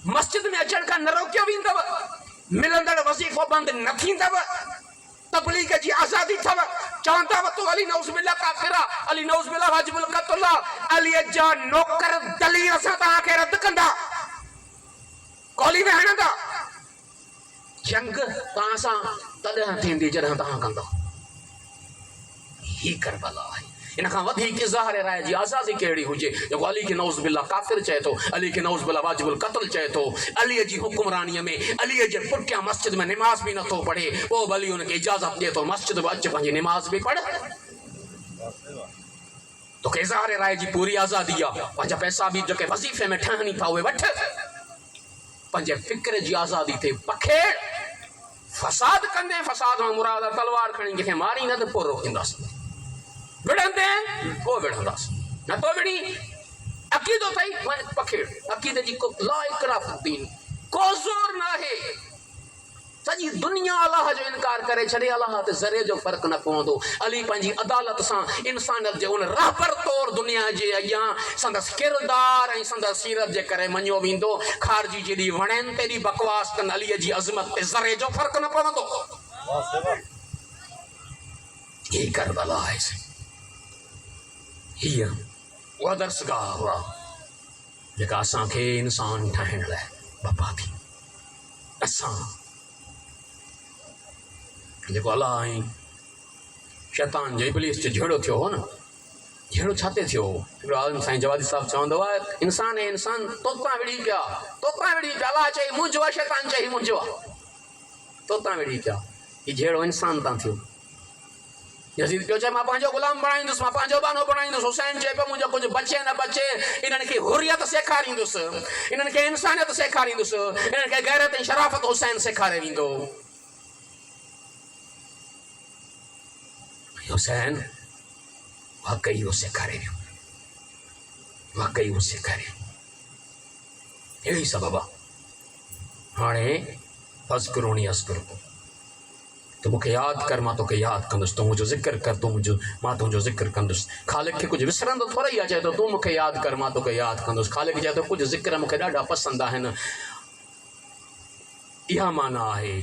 मस्जिद में अचण खां न रोकियो वेंदव, मिलंदड़ वज़ीफ़ो बंदि न थींदव, तबलीग जी आज़ादी अथव। चवंदा तूं अली नऊज़ बिल्लाह काफ़िर आहे, अली नऊज़ बिल्लाह वाजिबुल क़त्ल आहे। अलीअ जा नौकर दलील सां तव्हांखे रद्द कंदा, कौली में हणंदा। जंग तव्हां सां तॾहिं थींदी जॾहिं तव्हां कंदो। ही करबला आहे। इन खां वधीक इज़हार राय जी आज़ादी कहिड़ी हुजे, जेको अली खे नऊज़ बिल्लाह काफ़िर चए थो, अली खे नऊज़ बिल्लाह वाजिबुल क़त्ल चए थो। अलीअ जी हुक्मरानीअ में अलीअ जे पुठियां मस्जिद में निमाज़ बि नथो पढ़े, पोइ बि अली हुनखे इजाज़त ॾिए थो मस्जिद में अच, पंहिंजी निमाज़ बि पढ़। तोखे इज़हार राय जी पूरी आज़ादी आहे। पंहिंजा पैसा बि जेके वज़ीफ़े में ठहनि था उहे वठ। पंहिंजे फ़िक्र जी आज़ादी ते पखेड़, फसाद कंदे, फसाद में मुराद तलवार खणी जंहिंखे मारी न त पोइ रोकींदासीं, विढ़ंदे पोइ विढ़ंदासीं, न तो विढ़ी अक़ीदो अथई पखेड़, अक़ीदे जी को ला इकराह दीन, को ज़ोर न आहे। सॼी दुनिया अलाह जो इनकार करे छॾे, अलाह ते ज़रे जो फ़र्क़ु न पवंदो। अली पंहिंजी अदालत सां इंसानियत जे उन रहबर तौरु दुनिया जे अॻियां संदसि किरदार ऐं संदसि सीरत जे करे मञियो वेंदो। ख़ारिजी जेॾी वणनि तेॾी बकवास कनि, अलीअ जी अज़मत ते ज़रे जो फ़र्क़ु न पवंदो। हीअ करबला आहे, हीअ उहा दर्सगाह हुआ जेका असांखे इंसान ठाहिण लाइ बपा थी। असां जेको अलाह ऐं शैतान जो इब्लीस जो झेड़ो थियो हो न, झेड़ो छाते थियो? हिकिड़ो आलिम साईं जवादी साहिबु चवंदो आहे, इंसान ऐं इंसान तोता विढ़ी पिया, तोता विढ़ी पिया। अलाह चई मुंहिंजो आहे, शैतान चई मुंहिंजो आहे, तोता विढ़ी पिया। हीउ झेड़ो इंसान तां थियो। यज़ीद पियो चए मां पंहिंजो ग़ुलाम बणाईंदुसि, मां पंहिंजो बानो बणाईंदुसि। हुसैन चए पियो मुंहिंजो कुझु बचे न बचे, इन्हनि खे हुरियत सेखारींदुसि, इन्हनि खे इंसानियत सेखारींदुसि, इन्हनि खे गैरत ऐं शराफ़त हुसैन सेखारे वेंदो। हुसैन वाकई वो सेखारे वियो, वाकई वो सेखारे। अहिड़ी सबब आहे हाणे फ़ज़्कुरूनी अज़्कुरुकुम, तो मूंखे यादि कर मां तोखे यादि कंदुसि, तूं मुंहिंजो ज़िक्र कर मां तुंहिंजो ज़िक्र कंदुसि। ख़ालिक खे कुझु विसरंदो थोरी आहे, चए थो तूं मूंखे यादि कर मां तोखे यादि कंदुसि। ख़ालिक चए थो कुझु ज़िक्र मूंखे ॾाढा पसंदि आहिनि। इहा माना आहे।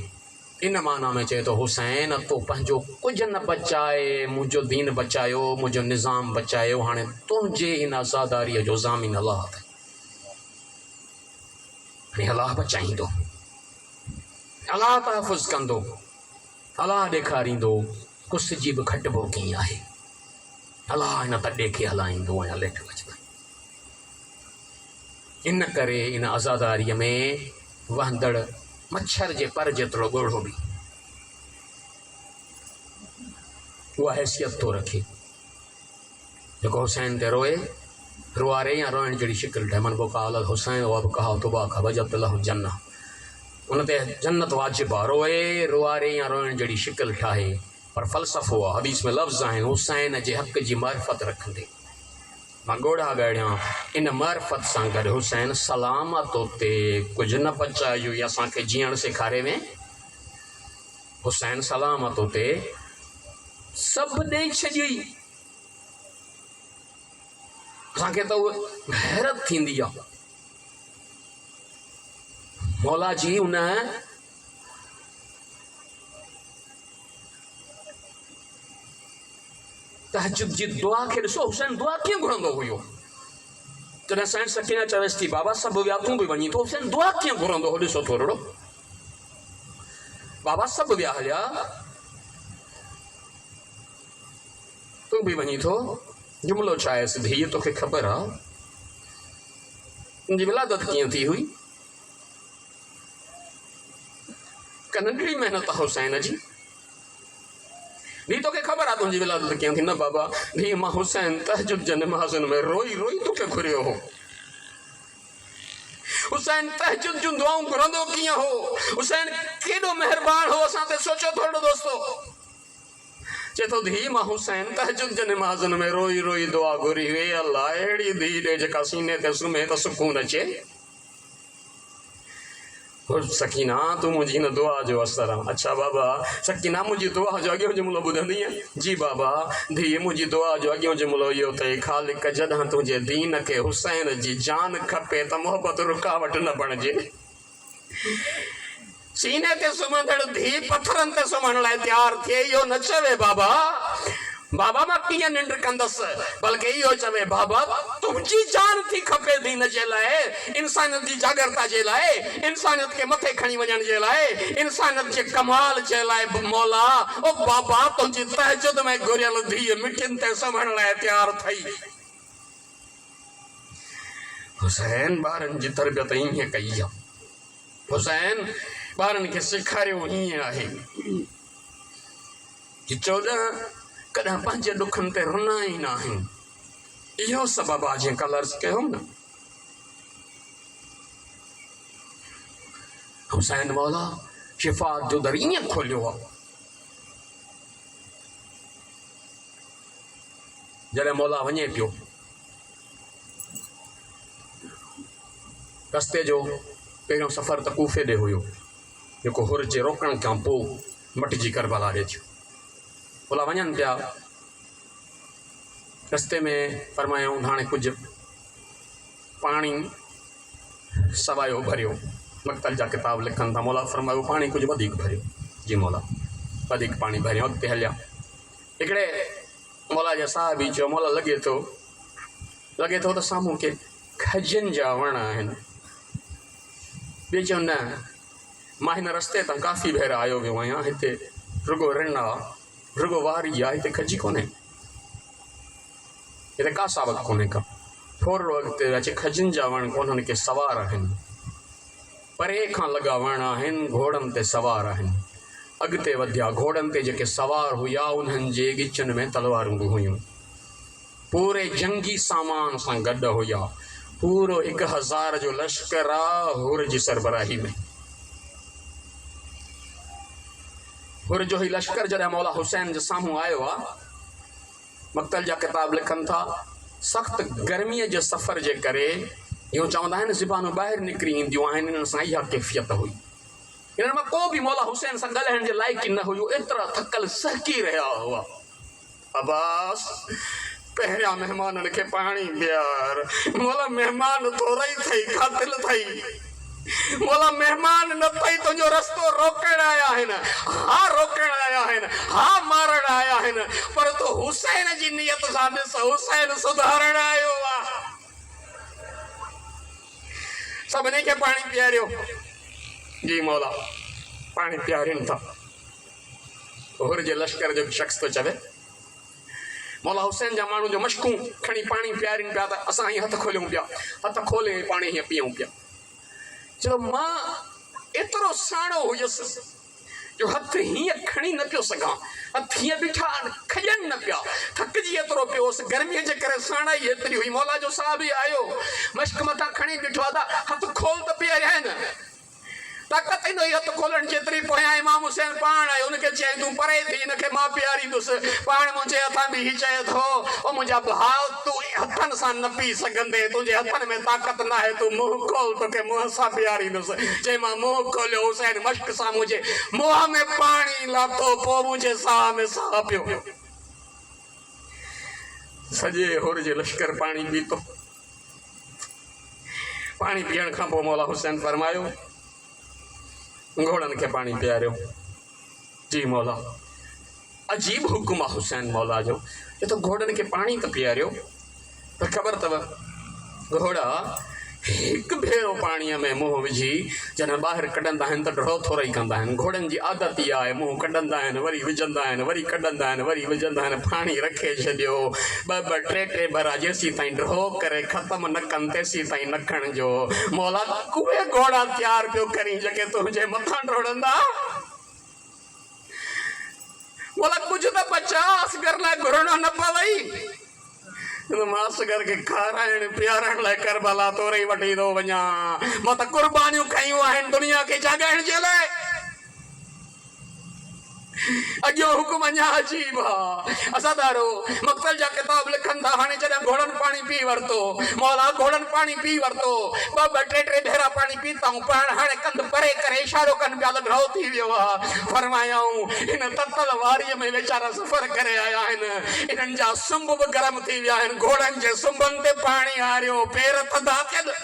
इन माना में चए थो हुसैन तो पंहिंजो कुझु न बचाए, मुंहिंजो दीन बचायो, मुंहिंजो निज़ाम बचायो। हाणे तुंहिंजे हिन आज़ादारीअ जो ज़ामीन अलाह अथई, हाणे अलाह बचाईंदो, अलाह तहफ़ुज़ कंदो, अलाह ॾेखारींदो कुस जी बि खटिबो कीअं आहे। अलाह हिन तॾे खे हलाईंदो ऐं हले पियो अचे। इन करे इन आज़ादारीअ में वहंदड़ मच्छर जे पर जेतिरो ॻोढ़ो बि उहा हैसियत थो रखे। जेको हुसैन ते रोए, रुआरे या रोइण जहिड़ी शिकिल ठाहे। मन बुका हुसैन उहा बि कहा तुबा का वजत लहु जन्नह, उन ते जन्नत वाजिब आहे। रोए रुआरे या रोइण जहिड़ी शिकिल ठाहे। पर फ़लसफ़ो आहे, हदीस में लफ़्ज़ आहिनि हुसैन जे हक़ जी मारिफत रखंदे। मां ॻोढ़ा ॻाढ़ियां इन मारिफत सां गॾु हुसैन सलामत उते कुझु न बचायो या असांखे जीअण सेखारे में। हुसैन सलामत उते सभु ॾेई छॾियई। असांखे त उहा हैरत थींदी आहे। मौला जी उन तहज्जुद जी दुआ खे ॾिसो, हुसैन दुआ कीअं घुरंदो हुयो। जॾहिं साईं सकीना चवेसि थी बाबा सभु विया तूं बि वञी थो, हुसैन दुआ कीअं घुरंदो हो ॾिसो थोरो। बाबा सभु विया हलिया तूं बि वञी थो। जुमिलो छा आहे सिधी, हीअ तोखे ख़बर आहे तुंहिंजी विलादत कीअं थी हुई। नंढड़ी महिनत आहे हुसैन जी। धी तोखे ख़बर आहे तुंहिंजी विलादत कीअं थी। न बाबा धी मां हुसैन तहज्जुद जे नमाज़नि में रोई रोई तोखे घुरियो हो। हुसैन तहज्जुद जूं दुआऊं घुरंदो कीअं हो, हुसैन केॾो महिरबान हो असां ते सोचो थोरो दोस्तो। चए थो धी मां हुसैन तहज्जुद जे नमाज़नि में रोई रोई दुआ घुरी हुई, अल्लाह अहिड़ी धी ॾे जेका सीने ते सुम्हे त सुकून अचे। सकीना तूं मुंहिंजी हिन दुआ जो असर आहे। अच्छा बाबा सकीना मुंहिंजी दुआ जो अॻियों जुमिलो ॿुधंदी आहे। जी बाबा धीअ मुंहिंजी दुआ जो अॻियों जुमिलो इहो अथई, ख़ालिक जॾहिं तुंहिंजे दीन खे हुसैन जी जान खपे त मोहबत रुकावट न बणिजे। सीने ते सुम्हंदड़ धी पथरनि ते सुम्हण लाइ तयारु थिए, इहो न चवे बाबा बाबा मां कीअं निंड कंदसि, बल्कि इहो चवे बाबा तुंहिंजी जान थी खपे दीन जे लाइ, इंसानियत जी जागरता जे लाइ, इंसानियत खे मथे खणी वञण जे लाइ, इंसानियत जे कमाल जे लाइ। मौला ओ बाबा तुंहिंजी तहज्जुद में घुरियल धीअ मिठियुनि ते सुम्हण लाइ तयारु थई। हुसैन ॿारनि जी तरबियत ईअं कई आहे। हुसैन ॿारनि खे सेखारियो ईअं आहे। 14 कॾहिं पंहिंजे ॾुखनि ते रुना ई न आहिनि। इहो सबबु आहे जीअं कल्ह अर्ज़ कयो न, हुसैन मौला शिफ़ात जो दर ईअं खोलियो आहे। जॾहिं मौला वञे पियो, रस्ते जो पहिरियों सफ़र त कूफ़े ॾे हुयो, जेको हुर जे रोकण खां पोइ मटिजी करबला ॾे थियो। मौला वञनि पिया, रस्ते में फरमायूं हाणे कुझु पाणी सवायो भरियो। मक़तल जा किताब लिखनि था, मौला फरमायो पाणी कुझु वधीक भरियो। जी मौला, वधीक पाणी भरियो। अॻिते हलिया, हिकिड़े मौला जे साहिबी चयो, मौला लॻे थो त साम्हूं के खजनि जा वण आहिनि। ॿिए चयो न, मां हिन रस्ते तां काफ़ी भेरा आयो वियो आहियां, हिते रुगो रिण आहे, रुगो वारी आहे, हिते खजी कोन्हे, हिते का सावक कोन्हे का। थोरो अॻिते अचे, खजनि जा वण कोन्हनि के सवार आहिनि, परे खां लॻा वण आहिनि, घोड़नि ते सवार आहिनि। अॻिते वधिया, घोड़नि ते जेके सवार हुया उन्हनि जे गिचनि में तलवारूं बि हुयूं, पूरे जंगी सामान सां गॾु हुया। पूरो 1000 जो लश्कर आहे हुर जी सरबराही में। हुर जो ही लश्कर जॾहिं मौला हुसैन जे साम्हूं आयो आहे, मक़तल जा किताब लिखनि था, सख़्त गर्मीअ जे सफ़र जे करे इहो चवंदा आहिनि ज़ुबानूं ॿाहिरि निकिरी ईंदियूं आहिनि। इन्हनि सां इहा कैफ़ियत हुई। हिननि मां को बि मौला हुसैन सां ॻाल्हाइण जे लाइक़ ई न हुयो, एतिरा थकल सहकी रहिया हुआ। अब्बास, पहिरियां महिमाननि खे पाणी ॾियार। मौला महिमान थोरा ई अथई, क़ातिल अथई। मौला महिमान न अथई, तुंहिंजो रस्तो रोकण आया आहिनि, हा रोकण आया आहिनि, हा मारण आया आहिनि, पर तूं हुसैन जी नियत सां ॾिस, हुसैन सुधारण आयो आहे। सभिनी खे पाणी पीआरियो। जी मौला, पाणी पीआरिनि था। हुर जे लश्कर जो शख़्स थो चवे, मौला हुसैन जा माण्हू जो मशकूं खणी पाणी पीआरिनि पिया, त असां हीअं हथ खोलियूं पिया, हथ खोले पाणी हीअं पीऊं पिया। चलो मां एतिरो साणो हुयुसि जो हथ हीअं खणी न पियो सघां, हथ हीअं बीठा खजनि न पिया, थकिजी एतिरो पियो हुउसि, गर्मीअ जे करे साणाई एतिरी हुई। मौला जो साहिबी आयो, मश्क मथां खणी बीठो आहे, हथ खोल त पीआरिया आहिनि, ताक़त ईंदो हथ खोलण जेतिरी। पोयां इमाम हुसैन पाण आयो, हुनखे चई तूं परे थी, हिनखे मां पीआरींदुसि। पाण मुंहिंजे हथां बि हीउ चए थो, ओ मुंहिंजा भाउ, तूं हथनि सां न पी सघंदे, तुंहिंजे हथनि में ताक़त न आहे, तूं मुंहुं खोल, तोखे मुंहं सां पीआरींदुसि। चई मां मुंहुं खोलियो, हुसैन मश्क सां मुंहिंजे मुंहं में पाणी लाथो, पोइ मुंहिंजे साह में साह पियो। सॼे हुर जे लश्कर पाणी पीतो। पाणी पीअण खां पोइ मौला हुसैन फरमायो, घोड़नि खे पाणी पीआरियो। जी मौला, अजीब हुकुम आहे हुसैन मौला जो, ये तो घोड़नि खे पाणी त पीआरियो, पर ख़बर अथव घोड़ा हिकु भेरो पाणीअ में मुंहुं विझी जॾहिं ॿाहिरि कढंदा आहिनि त ड्रॉ थोरा ई कंदा आहिनि। घोड़नि जी आदत इहा आहे, मुंहुं कढंदा आहिनि, वरी विझंदा आहिनि, वरी कढंदा आहिनि, वरी विझंदा आहिनि। पाणी रखे छॾियो, ॿ टे भरा, जेसीं ताईं ड्रॉ करे ख़तमु न कनि तेसीं ताईं न खणिजो। मौला उहे घोड़ा तयारु पियो करी जेके तुंहिंजे मथां डोड़ंदा। मौला कुझु त बचा, असगर लाइ घुरणो न पवई। असगर खे खाराइण पीआरण लाइ करबला तोरे वठी थो वञा। मां त कुर्बानियूं कयूं आहिनि दुनिया खे जाॻाइण जे लाइ। अॼो हुकुम अञा अजीब आहे। असादारो मक़तल जा किताब लिखनि था, हाणे जॾहिं घोड़नि पाणी पी वरितो, मौला घोड़नि पाणी पी वरितो, ॿ टे भेरा पाणी पीताऊं, पाण हाणे कंध परे करे इशारो कनि पिया, लढो थी वियो आहे। फरमायाऊं हिन ततल वारीअ में वीचारा सफ़र करे आया आहिनि, इन्हनि जा सुंभ बि गरम थी विया आहिनि, घोड़नि जे सुंभनि ते पाणी हारियो, पेर थधा थियनि।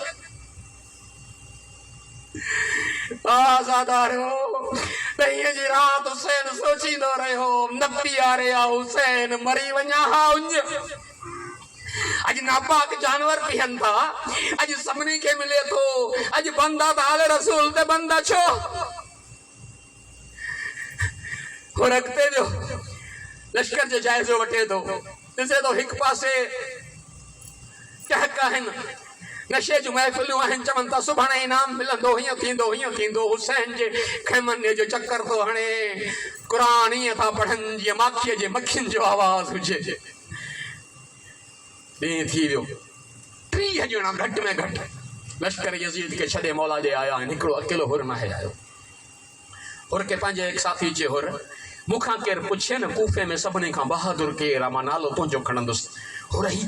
ॾहींअ जी राति हुसैन सोचींदो रहियो, न पीआरे आ हुसैन, मरी वञा हा उंज। अॼु नापाक जानवर पीअनि था, अॼु सभिनी खे मिले थो, अॼु बंदा त आले रसूल ते बंदा छो। और अॻिते जो लश्कर जो जाइज़ो वठे थो, ॾिसे थो हिकु पासे टहक आहिनि, नशे जूं महफ़िलूं आहिनि, चवनि था सुभाणे इनाम मिलंदो, हीअं थींदो हीअं थींदो। हुसैन जे खेमनि जो चकर थो हणे, क़ुरान ईअं था पढ़नि जीअं माखीअ जे मखियुनि जो आवाज़ हुजे। ॾींहुं थी वियो, 30 ॼणा घटि में घटि लश्कर यज़ीद खे छॾे मौला ॾे आया आहिनि, हिकिड़ो अकेलो हुर नाहे आयो। और के पंहिंजे एक साथी चे होर मूंखां केर पुछे न कूफे में सभिनी खां बहादुर केर आहे मां नालो तुंहिंजो खणंदुसि होर ही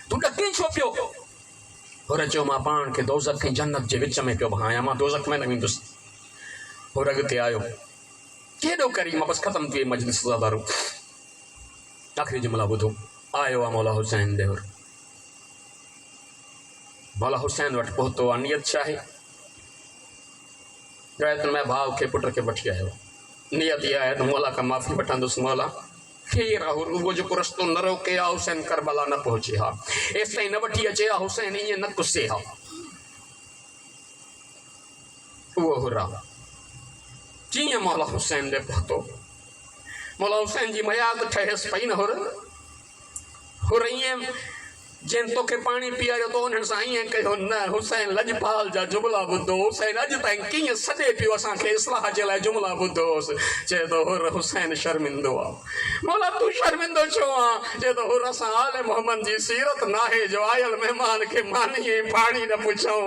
तूं ॾकी छो पियो होर चयो मां पाण खे दोज़ख ऐं जन्नत जे विच में पियो बहायां मां दोज़ख में न वेंदुसि होर अॻिते आयो केॾो करी मां बसि ख़तमु थी वई मजलिस ज़ादारो आख़िरी जुमिला ॿुधो आयो आहे मौला हुसैन ॾे होर मौला हुसैन वटि पहुतो आहे नियत छा आहे मैं भाव के पुट के वठी आयो नियत इहा आहे त मौला खां माफ़ी वठंदुसि मौला खीर आहे उहो जेको रस्तो न रोके हा हुसैन करबला न पहुचे हा एसि ताईं न वठी अचे हा हुसैन ईअं न गुस्से हा उहो हुरा जीअं मौला हुसैन ॾे पहुतो मौला हुसैन जी मयाद ठहेसि पई न हुर ईअं जंहिं तोखे पाणी पीआरियो तो उन्हनि सां ईअं कयो न हुसैन लॼपाल जा जुमिला ॿुधो हुसैन अॼु ताईं कीअं सॾे पियो असांखे इस्लाह जे लाइ जुमिला ॿुधोसि चए थो हुर हुसैन शर्मिंदो आहे मौला तूं शर्मिंदो छो आहे चए थो हुर असां आले मोहम्मद जी सीरत नाहे जो आयल महिमान खे मानी ऐं पाणी न पुछूं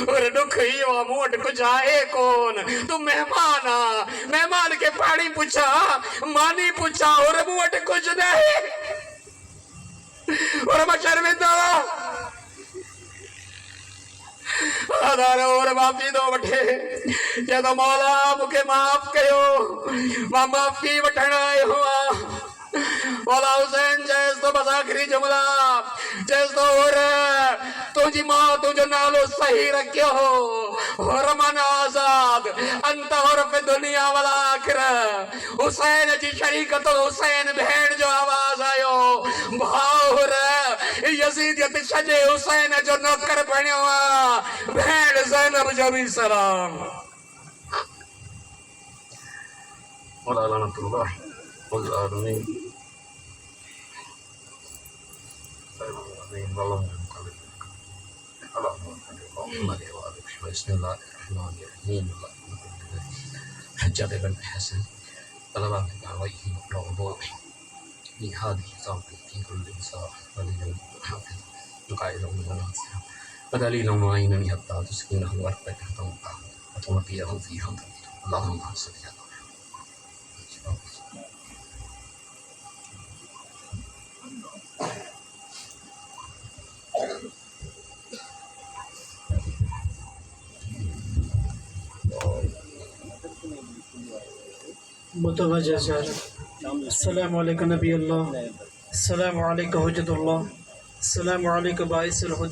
हुर ॾुख इहो आहे मूं वटि कुझु आहे कोन तूं महिमान आहे महिमान खे पाणी पुछा मानी पुछा हुर मूं वटि कुझु न आहे और मैं शर्मिंदा और माफ़ी दो वठे ये तो मौला मूंखे माफ़ कयो मां माफ़ी वठण आयो आहियां मौला हुसैन चएसि तो बस आख़िरी जुमिला चएसि तो और तुंहिंजी मां तुंहिंजो नालो सही रखियो और मन आज़ाद अंत और पे दुनिया वाला आखिर हुसैन जी शरीकत हुसैन भेण जो आवाज़ आयो भाउर यज़ीदियत छॾे हुसैन जो नौकर बणियो आहे भेण ज़ैनब जो बि सलाम मौला लानतुल्लाह والآمين بسم الله الرحمن الرحيم حجاب بن حسن طلب من عليه موضوع في هذه ذاته في كل إنسان دليل حافظ يقاعد المناصر ودليل معين حتى تسكنه وارتك وتنقيه فيها اللهم صل على मुतवज्जा अस्सलामु अलैकुम नबी अल्लाह अस्सलामु अलैकुम हुज्जतुल्लाह अस्सलामु अलैकुम बाइसुल हुदा